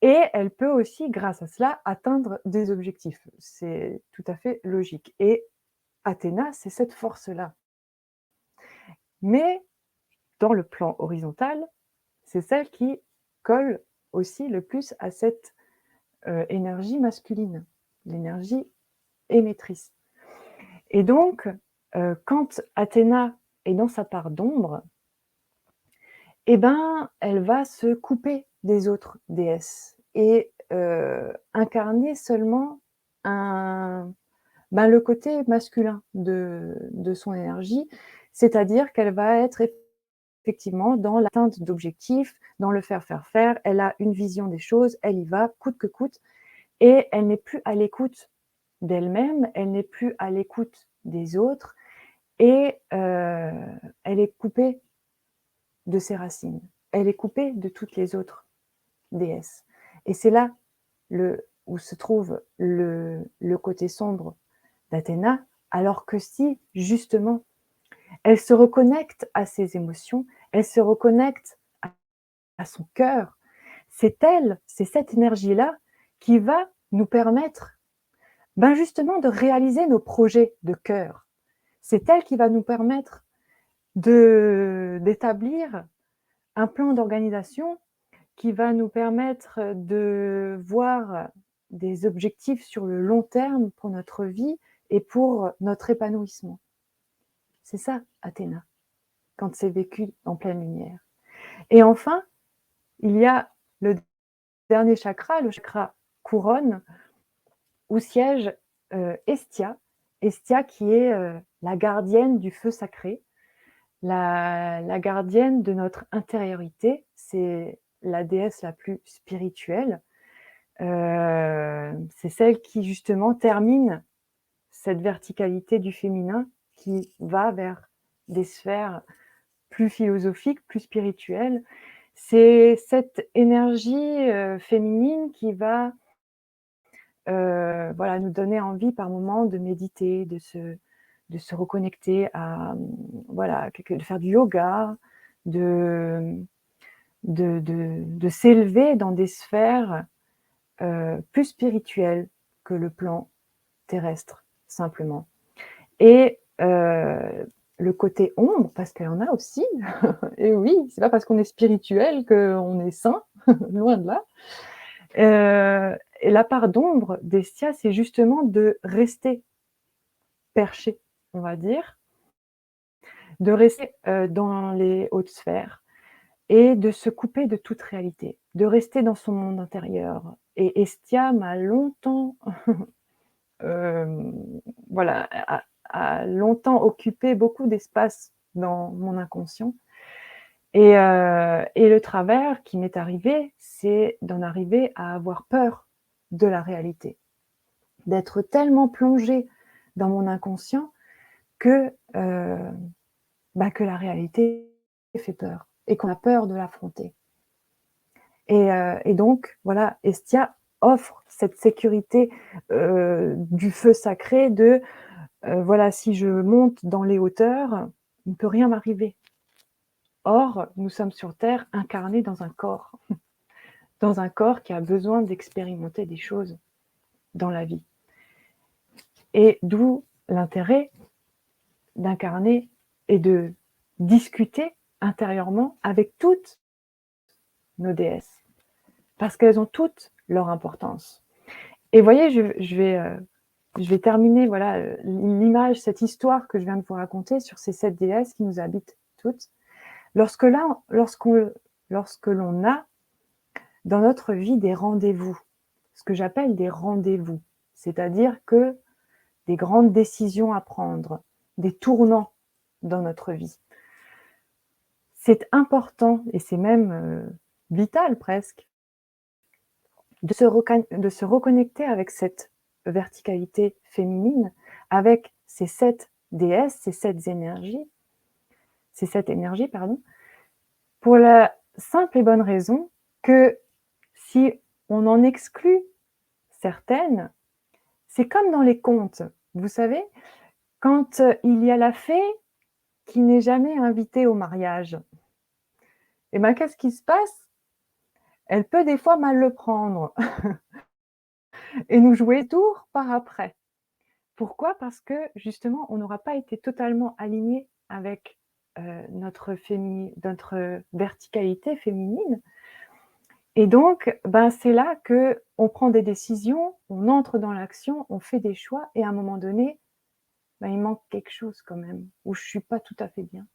et elle peut aussi, grâce à cela, atteindre des objectifs. C'est tout à fait logique. Et Athéna, c'est cette force-là. Mais dans le plan horizontal, c'est celle qui colle aussi le plus à cette énergie masculine, l'énergie émettrice. Et donc, quand Athéna est dans sa part d'ombre, elle va se couper des autres déesses et incarner seulement le côté masculin de son énergie, c'est-à-dire qu'elle va être effectivement dans l'atteinte d'objectifs, dans le faire. Elle a une vision des choses, elle y va coûte que coûte, et elle n'est plus à l'écoute d'elle-même, elle n'est plus à l'écoute des autres, et elle est coupée de ses racines. Elle est coupée de toutes les autres déesses. Et c'est là où se trouve le côté sombre d'Athéna, alors que si, justement, elle se reconnecte à ses émotions, elle se reconnecte à son cœur, c'est cette énergie-là qui va nous permettre justement de réaliser nos projets de cœur. C'est elle qui va nous permettre d'établir un plan d'organisation qui va nous permettre de voir des objectifs sur le long terme pour notre vie et pour notre épanouissement. C'est ça, Athéna, quand c'est vécu en pleine lumière. Et enfin, il y a le dernier chakra, le chakra couronne, où siège Hestia. Hestia qui est la gardienne du feu sacré, la gardienne de notre intériorité. C'est la déesse la plus spirituelle. C'est celle qui justement termine cette verticalité du féminin qui va vers des sphères plus philosophiques, plus spirituelles. C'est cette énergie féminine qui va voilà, nous donner envie par moments de méditer, de se reconnecter à voilà, de faire du yoga, de, de s'élever dans des sphères plus spirituelles que le plan terrestre, simplement. Et le côté ombre, parce qu'il y en a aussi, et oui, c'est pas parce qu'on est spirituel qu'on est saint, loin de là. Et la part d'ombre d'Hestia, c'est justement de rester perché, on va dire, de rester dans les hautes sphères et de se couper de toute réalité, de rester dans son monde intérieur. Et Hestia m'a longtemps, voilà, a longtemps occupé beaucoup d'espace dans mon inconscient. Et le travers qui m'est arrivé, c'est d'en arriver à avoir peur de la réalité, d'être tellement plongée dans mon inconscient que que la réalité fait peur et qu'on a peur de l'affronter. Et donc, voilà, Hestia offre cette sécurité du feu sacré de voilà, si je monte dans les hauteurs, il ne peut rien m'arriver. Or, nous sommes sur Terre incarnés dans un corps qui a besoin d'expérimenter des choses dans la vie. Et d'où l'intérêt d'incarner et de discuter intérieurement avec toutes nos déesses, parce qu'elles ont toutes leur importance. Et vous voyez, je vais terminer voilà, l'image, cette histoire que je viens de vous raconter sur ces 7 déesses qui nous habitent toutes. Lorsque l'on a dans notre vie des rendez-vous, ce que j'appelle des rendez-vous, c'est-à-dire que des grandes décisions à prendre, des tournants dans notre vie. C'est important, et c'est même vital presque, de se reconnecter avec cette verticalité féminine, avec ces 7 déesses, ces 7 énergies, pour la simple et bonne raison que si on en exclut certaines, c'est comme dans les contes. Vous savez, quand il y a la fée qui n'est jamais invitée au mariage, et bien qu'est-ce qui se passe? Elle peut des fois mal le prendre et nous jouer tour par après. Pourquoi? Parce que justement, on n'aura pas été totalement aligné avec notre verticalité féminine. Et donc, c'est là qu'on prend des décisions, on entre dans l'action, on fait des choix, et à un moment donné, il manque quelque chose quand même, où je ne suis pas tout à fait bien.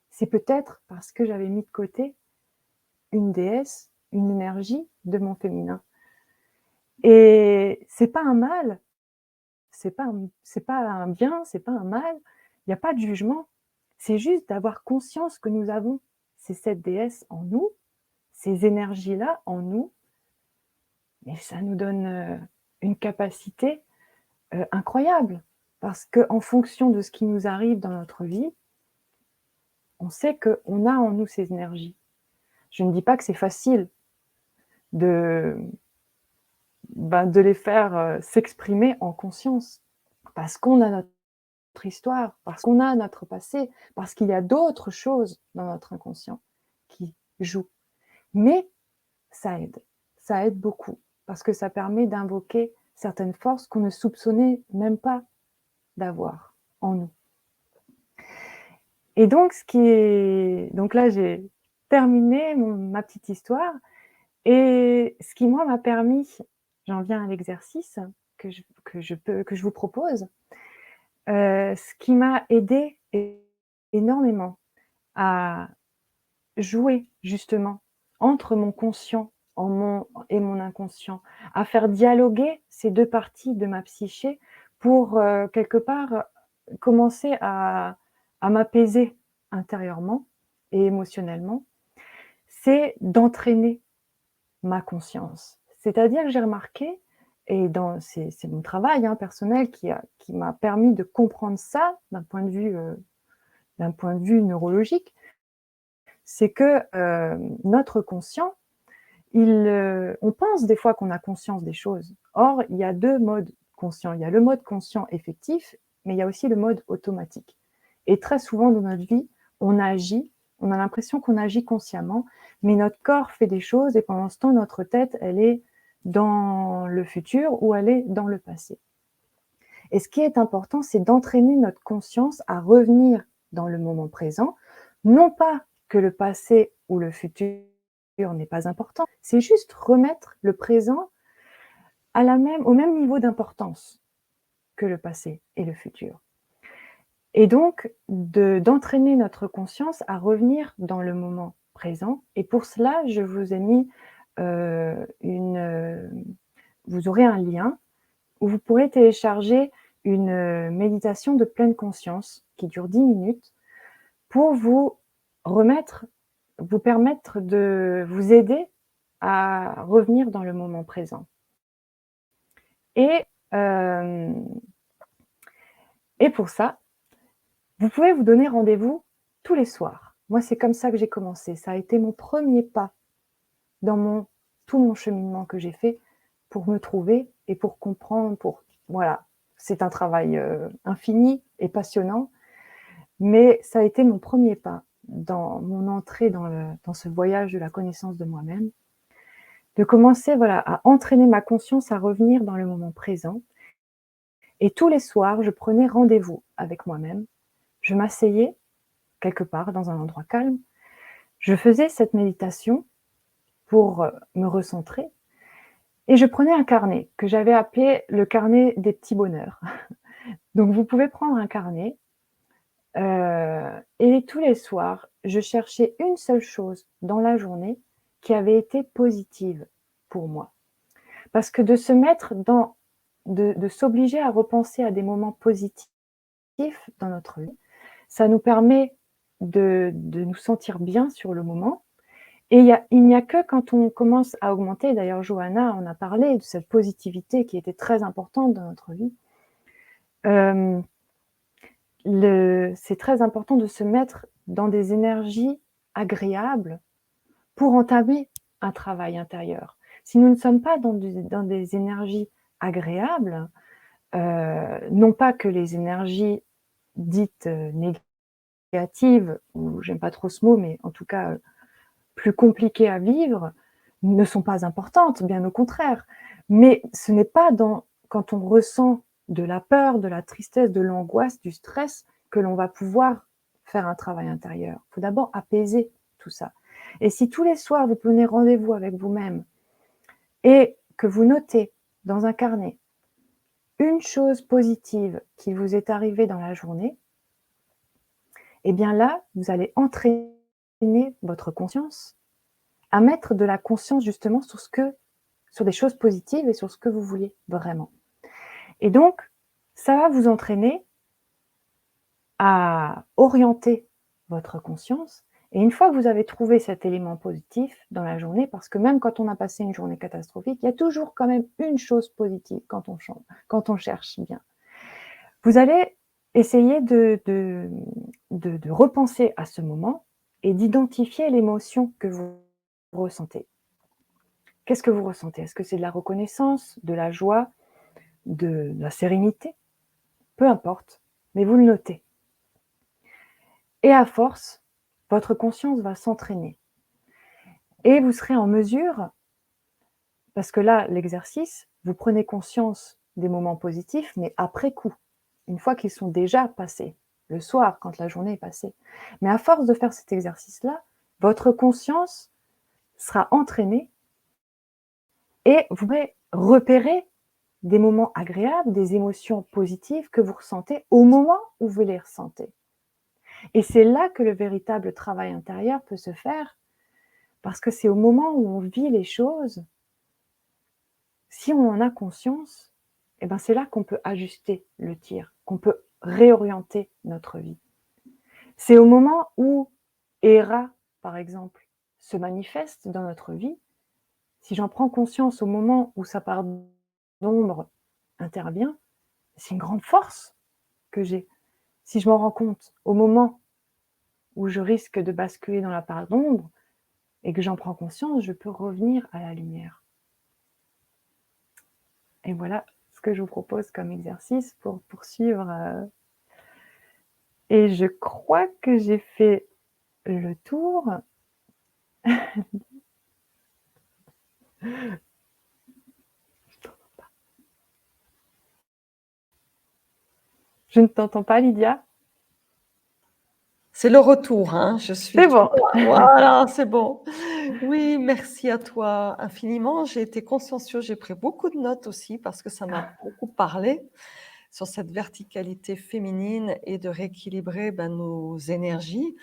C'est peut-être parce que j'avais mis de côté une déesse, une énergie de mon féminin. Et c'est pas un mal, c'est pas un bien, c'est pas un mal, il n'y a pas de jugement. C'est juste d'avoir conscience que nous avons ces 7 déesses en nous, ces énergies-là en nous, mais ça nous donne une capacité incroyable. Parce qu'en fonction de ce qui nous arrive dans notre vie, on sait qu'on a en nous ces énergies. Je ne dis pas que c'est facile de les faire s'exprimer en conscience, parce qu'on a notre histoire, parce qu'on a notre passé, parce qu'il y a d'autres choses dans notre inconscient qui jouent. Mais ça aide beaucoup, parce que ça permet d'invoquer certaines forces qu'on ne soupçonnait même pas d'avoir en nous. Et donc, donc là, j'ai terminé ma petite histoire, et ce qui, moi, m'a permis, j'en viens à l'exercice que je vous propose, ce qui m'a aidé énormément à jouer justement entre mon conscient et mon inconscient, à faire dialoguer ces 2 parties de ma psyché pour quelque part commencer à m'apaiser intérieurement et émotionnellement, c'est d'entraîner ma conscience. C'est-à-dire que j'ai remarqué, et c'est mon travail personnel qui m'a permis de comprendre ça d'un point de vue neurologique, c'est que notre conscient, on pense des fois qu'on a conscience des choses. Or, il y a deux modes conscients. Il y a le mode conscient effectif, mais il y a aussi le mode automatique. Et très souvent dans notre vie, on agit, on a l'impression qu'on agit consciemment, mais notre corps fait des choses et pendant ce temps, notre tête, elle est dans le futur ou elle est dans le passé. Et ce qui est important, c'est d'entraîner notre conscience à revenir dans le moment présent, non pas que le passé ou le futur n'est pas important, c'est juste remettre le présent au même niveau d'importance que le passé et le futur. Et donc, d'entraîner notre conscience à revenir dans le moment présent. Et pour cela, je vous ai mis vous aurez un lien où vous pourrez télécharger une méditation de pleine conscience qui dure 10 minutes pour vous permettre de vous aider à revenir dans le moment présent. Et pour ça, vous pouvez vous donner rendez-vous tous les soirs. Moi, c'est comme ça que j'ai commencé. Ça a été mon premier pas dans tout mon cheminement que j'ai fait pour me trouver et pour comprendre. Voilà, c'est un travail infini et passionnant, mais ça a été mon premier pas dans mon entrée dans ce voyage de la connaissance de moi-même, de commencer à entraîner ma conscience à revenir dans le moment présent. Et tous les soirs, je prenais rendez-vous avec moi-même. Je m'asseyais quelque part dans un endroit calme. Je faisais cette méditation pour me recentrer et je prenais un carnet que j'avais appelé le carnet des petits bonheurs. Donc vous pouvez prendre un carnet et tous les soirs, je cherchais une seule chose dans la journée qui avait été positive pour moi. Parce que de se mettre de s'obliger à repenser à des moments positifs dans notre vie, ça nous permet de nous sentir bien sur le moment. Et il n'y a que quand on commence à augmenter, d'ailleurs Johanna en a parlé, de cette positivité qui était très importante dans notre vie, c'est très important de se mettre dans des énergies agréables pour entamer un travail intérieur. Si nous ne sommes pas dans des énergies agréables, non pas que les énergies dites négatives, ou j'aime pas trop ce mot, mais en tout cas plus compliquées à vivre, ne sont pas importantes, bien au contraire. Mais ce n'est pas quand on ressent de la peur, de la tristesse, de l'angoisse, du stress, que l'on va pouvoir faire un travail intérieur. Il faut d'abord apaiser tout ça. Et si tous les soirs, vous prenez rendez-vous avec vous-même et que vous notez dans un carnet une chose positive qui vous est arrivée dans la journée, eh bien là, vous allez entraîner votre conscience à mettre de la conscience justement sur des choses positives et sur ce que vous voulez vraiment. Et donc, ça va vous entraîner à orienter votre conscience. Et une fois que vous avez trouvé cet élément positif dans la journée, parce que même quand on a passé une journée catastrophique, il y a toujours quand même une chose positive quand on cherche bien. Vous allez essayer de repenser à ce moment et d'identifier l'émotion que vous ressentez. Qu'est-ce que vous ressentez? Est-ce que c'est de la reconnaissance, de la joie, de la sérénité? Peu importe, mais vous le notez. Et à force, votre conscience va s'entraîner. Et vous serez en mesure, parce que là, l'exercice, vous prenez conscience des moments positifs, mais après coup, une fois qu'ils sont déjà passés, le soir, quand la journée est passée. Mais à force de faire cet exercice-là, votre conscience sera entraînée et vous pourrez repérer des moments agréables, des émotions positives que vous ressentez au moment où vous les ressentez. Et c'est là que le véritable travail intérieur peut se faire, parce que c'est au moment où on vit les choses, si on en a conscience, eh ben c'est là qu'on peut ajuster le tir, qu'on peut réorienter notre vie. C'est au moment où Héra, par exemple, se manifeste dans notre vie, si j'en prends conscience au moment où sa part d'ombre intervient, c'est une grande force que j'ai. Si je m'en rends compte au moment où je risque de basculer dans la part d'ombre et que j'en prends conscience, je peux revenir à la lumière. Et voilà ce que je vous propose comme exercice pour poursuivre. Et je crois que j'ai fait le tour. Je ne t'entends pas, Lydia? C'est le retour, hein, je suis C'est bon. toujours là. Voilà, c'est bon. Oui, merci à toi infiniment. J'ai été consciencieuse, j'ai pris beaucoup de notes aussi parce que ça m'a beaucoup parlé sur cette verticalité féminine et de rééquilibrer nos énergies,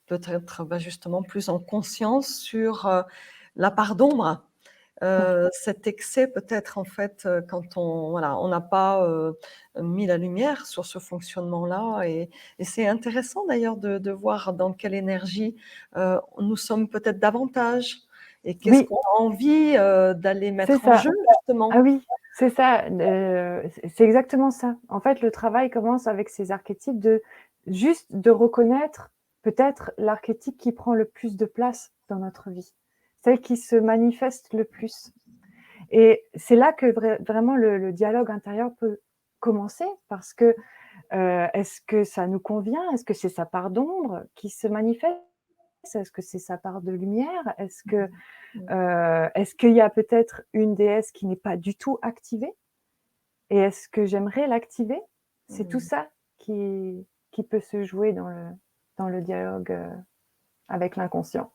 peut-être justement plus en conscience sur la part d'ombre. Cet excès peut-être en fait quand on n'a pas mis la lumière sur ce fonctionnement-là et c'est intéressant d'ailleurs de voir dans quelle énergie nous sommes peut-être davantage et qu'est-ce Oui, qu'on a envie d'aller c'est mettre en ça. jeu Ah justement. oui, c'est ça, c'est exactement ça. En fait, le travail commence avec ces archétypes juste de reconnaître peut-être l'archétype qui prend le plus de place dans notre vie, celle qui se manifeste le plus. Et c'est là que vraiment le dialogue intérieur peut commencer parce que, est-ce que ça nous convient? Est-ce que c'est sa part d'ombre qui se manifeste? Est-ce que c'est sa part de lumière? Est-ce qu'il y a peut-être une déesse qui n'est pas du tout activée? Et est-ce que j'aimerais l'activer? C'est tout Mhm. ça qui peut se jouer dans le dialogue, avec l'inconscient.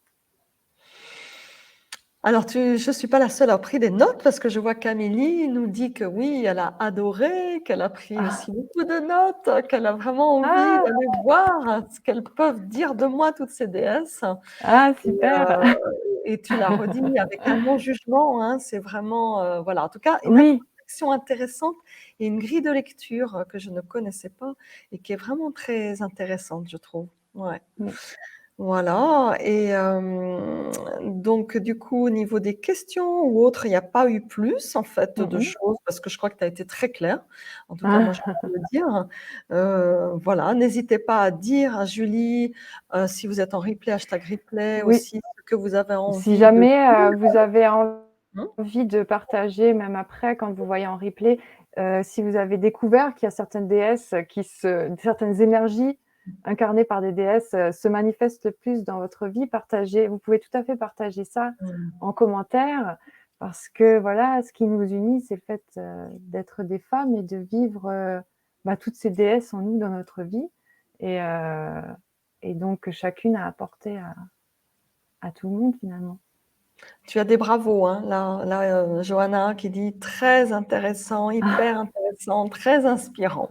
Alors, je ne suis pas la seule à avoir pris des notes parce que je vois qu'Amélie nous dit que oui, elle a adoré, qu'elle a pris Ah! aussi beaucoup de notes, qu'elle a vraiment envie Ah! d'aller voir ce qu'elles peuvent dire de moi, toutes ces déesses. Ah Et, super! et tu l'as redit avec un non-jugement, hein, c'est vraiment, voilà, en tout cas, une Oui, introspection intéressante et une grille de lecture que je ne connaissais pas et qui est vraiment très intéressante, je trouve. Ouais. mmh, Voilà et donc du coup, au niveau des questions ou autres, il n'y a pas eu plus en fait mmh de mh. choses parce que je crois que tu as été très claire. En tout cas, moi, je Ah, peux le dire. Voilà, n'hésitez pas à dire à Julie, si vous êtes en replay, hashtag replay oui, aussi, ce que vous avez si envie de jamais, dire. vous avez Mmh. envie de partager, même après quand vous voyez en replay, si vous avez découvert qu'il y a certaines déesses certaines énergies incarnées par des déesses, se manifestent le plus dans votre vie, partagez vous pouvez tout à fait partager ça Mmh. en commentaire parce que voilà, ce qui nous unit, c'est le fait, d'être des femmes et de vivre, toutes ces déesses en nous dans notre vie et heu et donc chacune a apporté à tout le monde finalement. Tu as des bravos, hein, là, Johanna qui dit: «Très intéressant, hyper intéressant, très inspirant».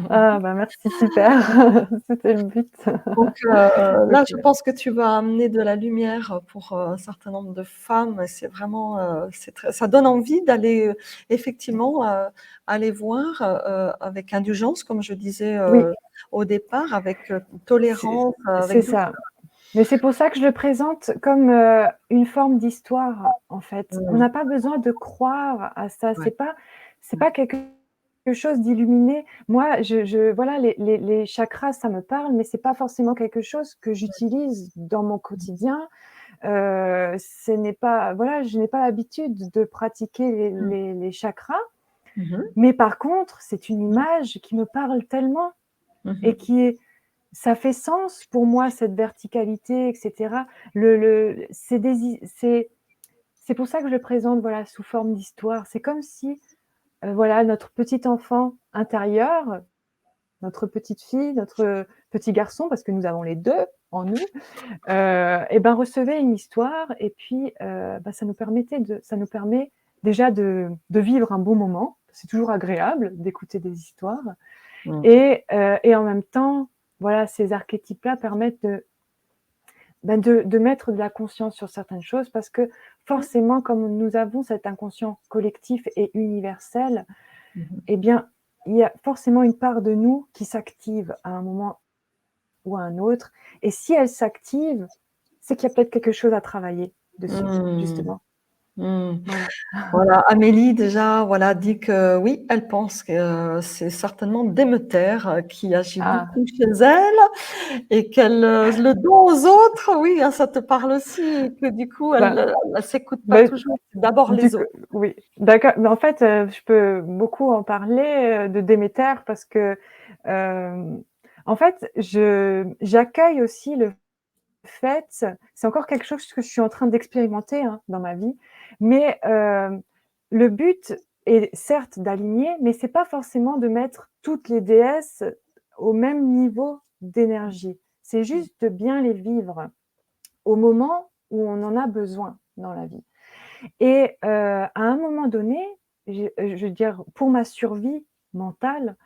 Ah bah merci, super, c'était le but. Donc là, OK. je pense que tu vas amener de la lumière pour, un certain nombre de femmes. C'est vraiment, c'est très ça donne envie d'aller, effectivement, aller voir, avec indulgence, comme je disais, Oui, au départ, avec, c'est tolérance, c'est avec douceur. ça. Mais c'est pour ça que je le présente comme, une forme d'histoire, en fait. On Mmh. n'a pas besoin de croire à ça. Ouais. C'est pas quelque chose d'illuminé. Moi, je voilà, les chakras, ça me parle, mais c'est pas forcément quelque chose que j'utilise dans mon quotidien. Ce n'est pas voilà, je n'ai pas l'habitude de pratiquer Mmh. les chakras. Mmh mh. Mais par contre, c'est une image qui me parle tellement Mmh et mh. qui est ça fait sens pour moi cette verticalité et cetera. Le c'est des hi c'est pour ça que je le présente, voilà, sous forme d'histoire. C'est comme si, voilà, notre petit enfant intérieur, notre petite fille, notre petit garçon, parce que nous avons les 2 en nous, et ben, recevait une histoire et puis, ça nous permet déjà de vivre un bon moment. C'est toujours agréable d'écouter des histoires Mmh. et en même temps, voilà, ces archétypes-là permettent de mettre de la conscience sur certaines choses parce que Ouais. forcément, comme nous avons cet inconscient collectif et universel, Mmh mh. eh bien, il y a forcément une part de nous qui s'active à un moment ou à un autre. Et si elle s'active, c'est qu'il y a peut-être quelque chose à travailler dessus, justement. Voilà. Voilà, Amélie déjà voilà, dit que oui, elle pense que c'est certainement Déméter qui agit Ah, beaucoup chez elle et qu'elle le don aux autres, oui, hein, ça te parle aussi, et que du coup, bah, elle s'écoute pas bah, toujours, c'est d'abord du les coup, autres. oui, d'accord. Mais en fait, je peux beaucoup en parler de Déméter parce que, en fait, j'accueille aussi le fait, c'est encore quelque chose que je suis en train d'expérimenter hein, dans ma vie, mais le but est certes d'aligner, mais c'est pas forcément de mettre toutes les déesses au même niveau d'énergie. C'est juste de bien les vivre au moment où on en a besoin dans la vie. Et à un moment donné, je veux dire, pour ma survie mentale,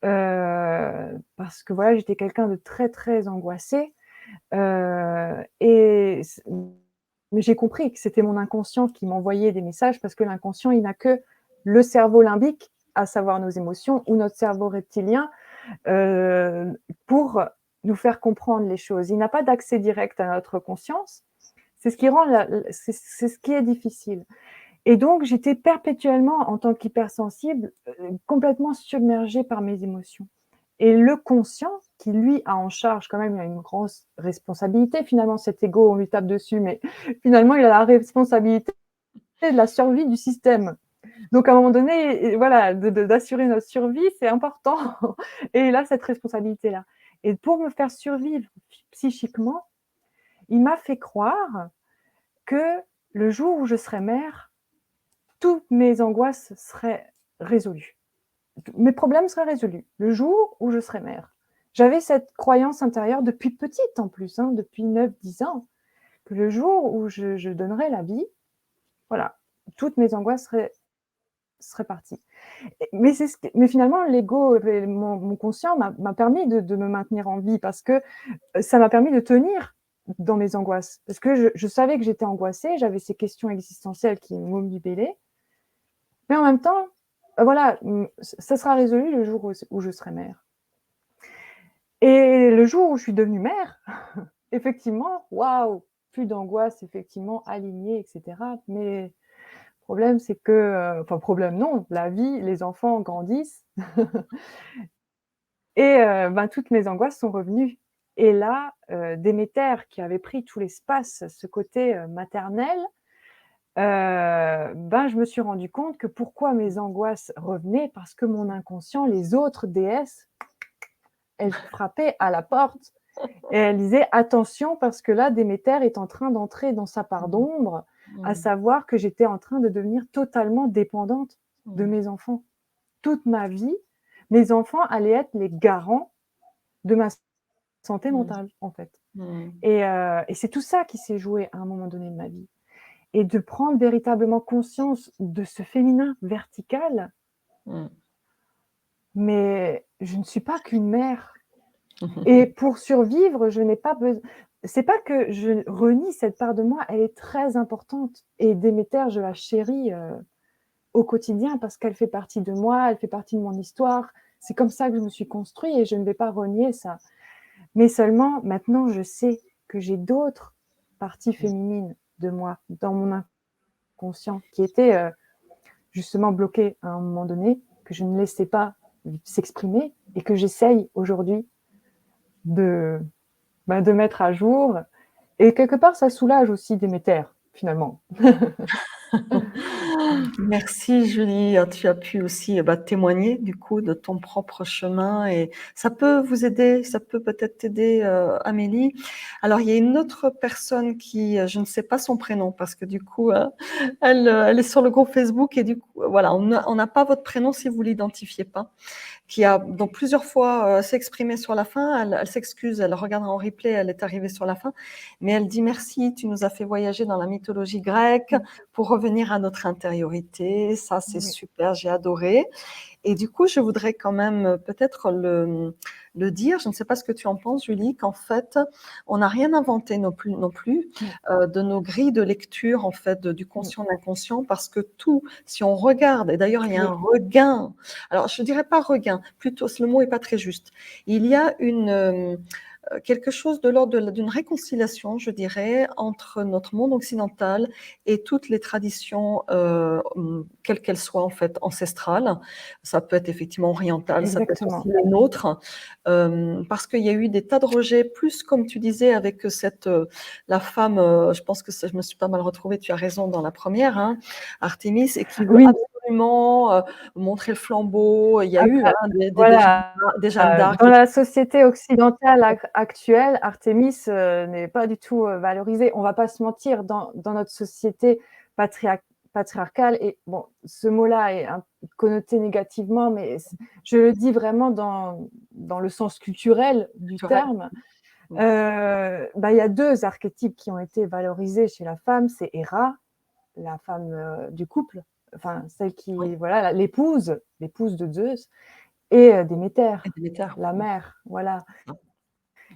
parce que voilà, j'étais quelqu'un de très, très angoissé, et mais j'ai compris que c'était mon inconscient qui m'envoyait des messages parce que l'inconscient, il n'a que le cerveau limbique, à savoir nos émotions, ou notre cerveau reptilien, pour nous faire comprendre les choses. Il n'a pas d'accès direct à notre conscience. C'est ce qui rend c'est ce qui est difficile. Et donc, j'étais perpétuellement, en tant qu'hypersensible, complètement submergée par mes émotions. Et le conscient, qui lui a en charge quand même, il a une grosse responsabilité, finalement, cet ego, on lui tape dessus, mais finalement, il a la responsabilité de la survie du système. Donc, à un moment donné, voilà, d'assurer notre survie, c'est important. Et il a cette responsabilité-là. Et pour me faire survivre psychiquement, il m'a fait croire que le jour où je serai mère, toutes mes angoisses seraient résolues. Mes problèmes seraient résolus le jour où je serai mère. J'avais cette croyance intérieure depuis petite en plus, hein, depuis 9-10 ans, que le jour où je donnerai la vie, voilà, toutes mes angoisses seraient parties. Mais finalement, l'ego, mon conscient m'a permis de me maintenir en vie parce que ça m'a permis de tenir dans mes angoisses. Parce que je savais que j'étais angoissée, j'avais ces questions existentielles qui m'obnubilaient. Mais en même temps, voilà, ça sera résolu le jour où je serai mère. Et le jour où je suis devenue mère, effectivement, waouh, plus d'angoisse, effectivement, alignée, etc. Mais le problème, c'est que, enfin, problème, non, la vie, les enfants grandissent. Et ben, toutes mes angoisses sont revenues. Et là, Déméter, qui avait pris tout l'espace, ce côté maternel, ben, je me suis rendu compte que pourquoi mes angoisses revenaient, parce que mon inconscient, les autres déesses, elles frappaient à la porte et elles disaient attention parce que là, Déméter est en train d'entrer dans sa part d'ombre, à savoir que j'étais en train de devenir totalement dépendante de mes enfants. Toute ma vie, mes enfants allaient être les garants de ma santé mentale, en fait. Et c'est tout ça qui s'est joué à un moment donné de ma vie. Et de prendre véritablement conscience de ce féminin vertical, mais je ne suis pas qu'une mère. Et pour survivre, je n'ai pas besoin. C'est pas que je renie cette part de moi, elle est très importante. Et Déméter, je la chéris au quotidien parce qu'elle fait partie de moi, elle fait partie de mon histoire. C'est comme ça que je me suis construite et je ne vais pas renier ça. Mais seulement, maintenant, je sais que j'ai d'autres parties féminines de moi dans mon inconscient qui étaient justement bloquées à un moment donné, que je ne laissais pas s'exprimer et que j'essaye aujourd'hui de mettre à jour. Et quelque part, ça soulage aussi Déméter, finalement. Merci Julie, tu as pu aussi témoigner du coup de ton propre chemin et ça peut vous aider, ça peut peut-être t'aider Amélie. Alors il y a une autre personne qui, je ne sais pas son prénom parce que du coup elle est sur le groupe Facebook et du coup voilà, on n'a pas votre prénom si vous l'identifiez pas, qui a donc plusieurs fois s'exprimé sur la fin. Elle s'excuse, elle regardera en replay, elle est arrivée sur la fin, mais elle dit merci, tu nous as fait voyager dans la mythologie grecque pour revenir à notre intériorité. Ça, c'est super, j'ai adoré. Et du coup, je voudrais quand même peut-être le dire, je ne sais pas ce que tu en penses, Julie, qu'en fait, on n'a rien inventé non plus de nos grilles de lecture, en fait, du conscient, l'inconscient, parce que tout, si on regarde, et d'ailleurs, il y a un regain, alors je ne dirais pas regain, plutôt, le mot n'est pas très juste, il y a une quelque chose de l'ordre d'une réconciliation, je dirais, entre notre monde occidental et toutes les traditions, quelles qu'elles soient en fait, ancestrales. Ça peut être effectivement oriental, ça peut être Exactement. aussi les nôtres, parce qu'il y a eu des tas de rejets, plus comme tu disais avec la femme, je pense que je me suis pas mal retrouvée, tu as raison, dans la première, hein, Artémis, et qui veut Oui, absolument montrer le flambeau. Il y a eu après, voilà, des Jeanne d'Arc. dans la société occidentale actuelle, Artémis n'est pas du tout valorisée. On va pas se mentir, dans notre société patriarcale, et bon, ce mot-là est connoté négativement, mais je le dis vraiment dans le sens culturel du terme. Il y a 2 archétypes qui ont été valorisés chez la femme, c'est Héra, la femme du couple, enfin celle qui, voilà, l'épouse de Zeus, et Déméter, la mère, voilà.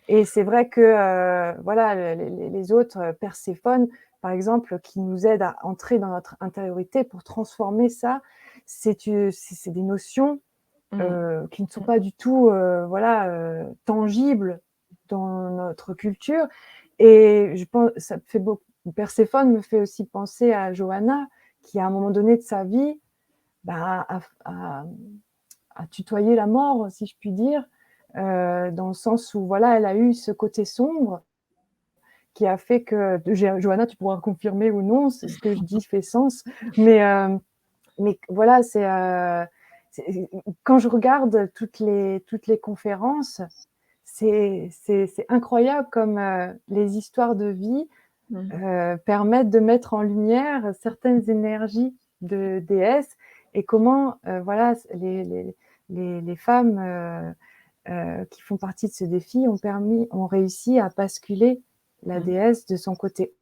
Et c'est vrai que voilà, les autres, Perséphone, par exemple, qui nous aident à entrer dans notre intériorité pour transformer ça, c'est des notions qui ne sont pas du tout voilà, tangibles dans notre culture. Et je pense, ça me fait beaucoup. Perséphone me fait aussi penser à Johanna, qui à un moment donné de sa vie a tutoyé la mort, si je puis dire, dans le sens où voilà, elle a eu ce côté sombre qui a fait que, Johanna, tu pourras confirmer ou non, ce que je dis fait sens, mais voilà, quand je regarde toutes les conférences, c'est incroyable comme les histoires de vie permettent de mettre en lumière certaines énergies de déesses, et comment voilà, les femmes qui font partie de ce défi ont réussi à basculer la déesse de son côté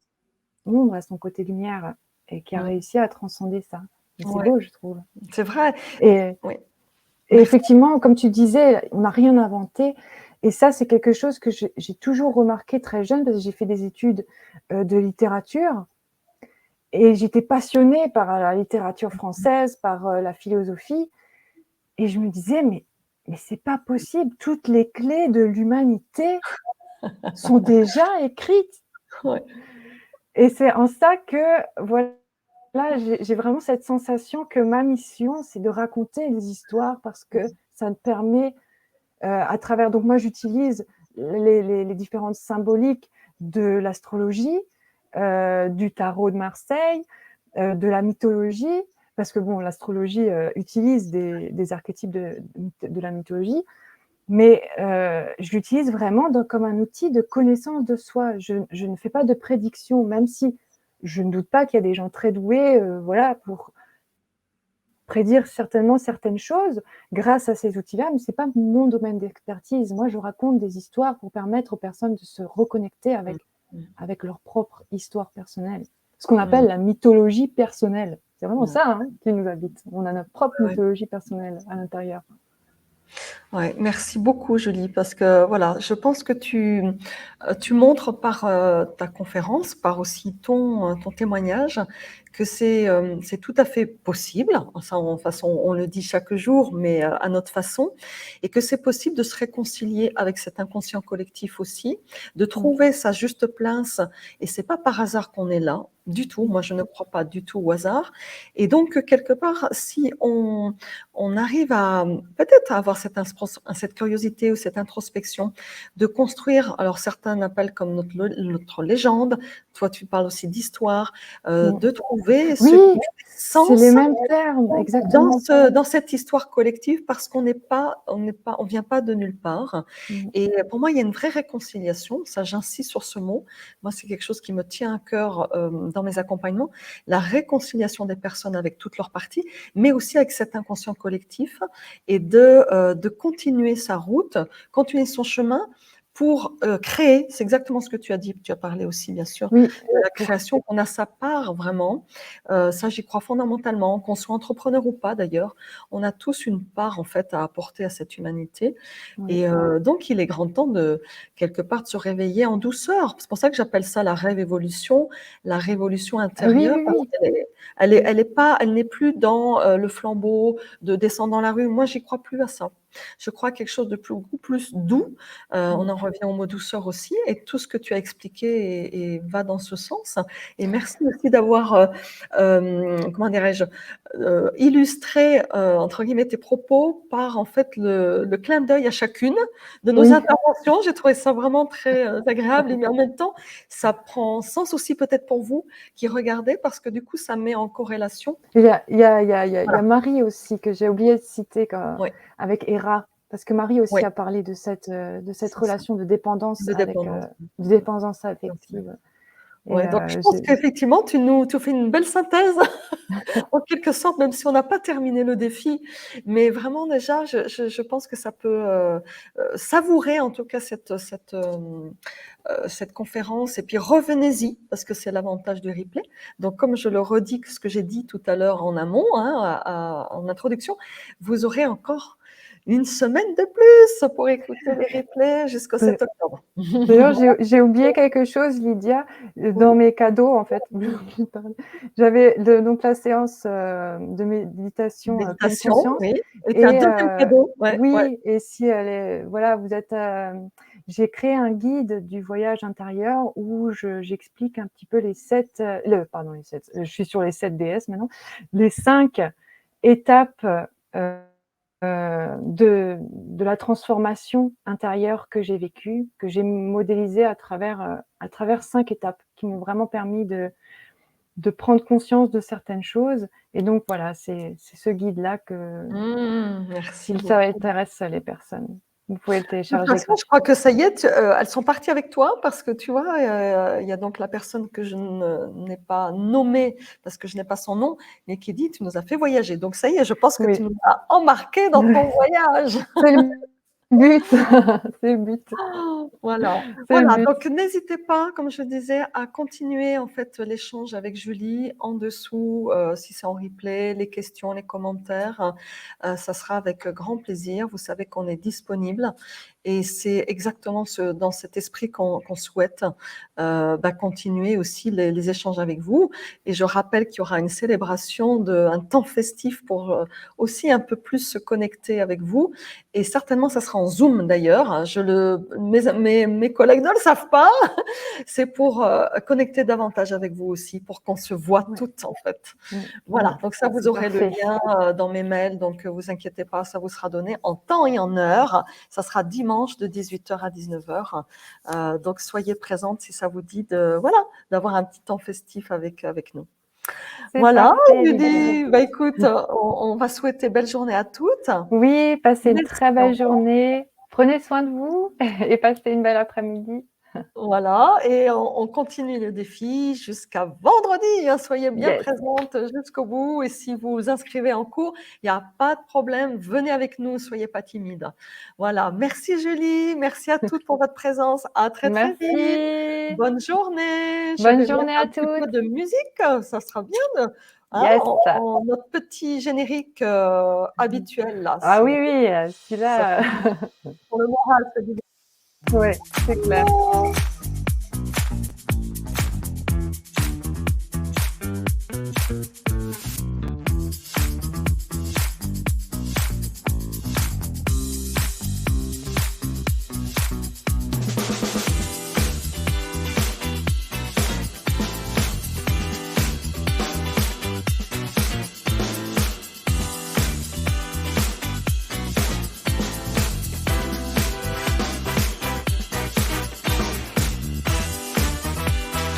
ombre à son côté lumière, et qui a réussi à transcender ça. Et c'est beau, je trouve. C'est vrai. Et effectivement, comme tu disais, on n'a rien inventé. Et ça, c'est quelque chose que j'ai toujours remarqué très jeune, parce que j'ai fait des études de littérature. Et j'étais passionnée par la littérature française, par la philosophie. Et je me disais, mais c'est pas possible, toutes les clés de l'humanité sont déjà écrites. Et c'est en ça que, voilà, j'ai vraiment cette sensation que ma mission, c'est de raconter les histoires, parce que ça me permet, à travers. Donc, moi, j'utilise les différentes symboliques de l'astrologie, du tarot de Marseille, de la mythologie, parce que bon, l'astrologie utilise des archétypes de la mythologie, mais je l'utilise vraiment comme un outil de connaissance de soi. Je ne fais pas de prédiction, même si je ne doute pas qu'il y a des gens très doués voilà, pour prédire certainement certaines choses grâce à ces outils-là, mais ce n'est pas mon domaine d'expertise. Moi, je raconte des histoires pour permettre aux personnes de se reconnecter avec leur propre histoire personnelle. Ce qu'on appelle la mythologie personnelle. C'est vraiment ça qui nous habite. On a notre propre mythologie personnelle à l'intérieur. Ouais, merci beaucoup, Julie, parce que voilà, je pense que tu montres par ta conférence, par aussi ton témoignage, que c'est tout à fait possible. Ça, on le dit chaque jour, mais à notre façon, et que c'est possible de se réconcilier avec cet inconscient collectif aussi, de trouver sa juste place. Et c'est pas par hasard qu'on est là, du tout. Moi, je ne crois pas du tout au hasard. Et donc, quelque part, si on arrive à peut-être avoir cette curiosité ou cette introspection, de construire, alors certains appellent comme notre légende, toi tu parles aussi d'histoire, de trouver ce qui fait sens, c'est les mêmes termes, exactement. dans cette histoire collective, parce on vient pas de nulle part. Et pour moi, il y a une vraie réconciliation, ça j'insiste sur ce mot, moi c'est quelque chose qui me tient à cœur dans mes accompagnements, la réconciliation des personnes avec toutes leurs parties, mais aussi avec cet inconscient collectif, et de continuer sa route, continuer son chemin pour créer, c'est exactement ce que tu as dit, tu as parlé aussi bien sûr de la création, qu'on a sa part vraiment, ça j'y crois fondamentalement, qu'on soit entrepreneur ou pas d'ailleurs, on a tous une part en fait à apporter à cette humanité, et donc il est grand temps de quelque part de se réveiller en douceur. C'est pour ça que j'appelle ça la rêve-évolution, la révolution intérieure, parce qu'elle n'est plus dans le flambeau de descendre dans la rue. Moi, j'y crois plus à ça. Je crois quelque chose de beaucoup plus doux. On en revient au mot douceur aussi, et tout ce que tu as expliqué va dans ce sens. Et merci aussi d'avoir, comment dirais-je, illustré, entre guillemets, tes propos par en fait le clin d'œil à chacune de nos interventions. J'ai trouvé ça vraiment très agréable, mais en même temps, ça prend sens aussi peut-être pour vous qui regardez, parce que du coup, ça met en corrélation. Il y a Marie aussi, que j'ai oublié de citer Oui, avec Héra, parce que Marie aussi oui, a parlé de cette c'est ça, relation de dépendance de dépendance. de dépendance affective. Et Ouais, donc je pense qu'effectivement, tu fais une belle synthèse, en quelque sorte, même si on n'a pas terminé le défi. Mais vraiment, déjà, je pense que ça peut savourer, en tout cas, cette conférence. Et puis, revenez-y, parce que c'est l'avantage du replay. Donc, comme je le redis, ce que j'ai dit tout à l'heure en amont, en introduction, vous aurez encore une semaine de plus pour écouter les replays jusqu'au 7 octobre. D'ailleurs, j'ai oublié quelque chose, Lydia, dans mes cadeaux, en fait. J'avais donc la séance de méditation pleine Méditation, conscience. oui. Et tu as un deuxième cadeau. Ouais, ouais. Oui, et si elle est, voilà, vous êtes, j'ai créé un guide du voyage intérieur où j'explique un petit peu les 7, pardon, les 7, je suis sur les 7 DS maintenant, les 5 étapes de la transformation intérieure que j'ai vécue, que j'ai modélisée à travers 5 étapes qui m'ont vraiment permis de prendre conscience de certaines choses. Et donc voilà, c'est ce guide-là que, Merci si ça beaucoup. intéresse les personnes, vous pouvez le De toute télécharger façon, je crois que ça y est, elles sont parties avec toi, parce que tu vois, il y a donc la personne que je n'ai pas nommée parce que je n'ai pas son nom, mais qui dit: «Tu nous as fait voyager». Donc ça y est, je pense que tu Oui. nous as embarqués dans ton voyage. C'est le but. C'est le but. Voilà, C'est le but. donc n'hésitez pas, comme je disais, à continuer en fait l'échange avec Julie en dessous, si c'est en replay, les questions, les commentaires, ça sera avec grand plaisir. Vous savez qu'on est disponible, et c'est exactement dans cet esprit qu'on souhaite continuer aussi les échanges avec vous. Et je rappelle qu'il y aura une célébration, un temps festif pour aussi un peu plus se connecter avec vous. Et certainement, ça sera en Zoom d'ailleurs. Mes collègues ne le savent pas. C'est pour connecter davantage avec vous aussi, pour qu'on se voit toutes en fait. Voilà, donc ça, vous aurez le lien dans mes mails, donc vous inquiétez pas, ça vous sera donné en temps et en heure. Ça sera dimanche de 18h à 19h. Donc soyez présentes si ça vous dit d'avoir un petit temps festif avec nous. Voilà, Julie, écoute, on va souhaiter belle journée à toutes. Oui, passez une Merci très belle encore. journée. Prenez soin de vous et passez une belle après-midi. Voilà, et on continue le défi jusqu'à vendredi, hein. Soyez bien Yes. présentes jusqu'au bout, et si vous vous inscrivez en cours, il n'y a pas de problème, venez avec nous, soyez pas timides. Voilà, merci Julie, merci à toutes pour votre présence, à très très vite. Merci. Bonne journée. Je Bonne vais mettre journée un à petit peu toutes. de musique, ça sera bien, Yes. notre petit générique habituel là. Ah oui, oui, Ça celui-là. fait pour le moral, c'est du Ouais, c'est clair.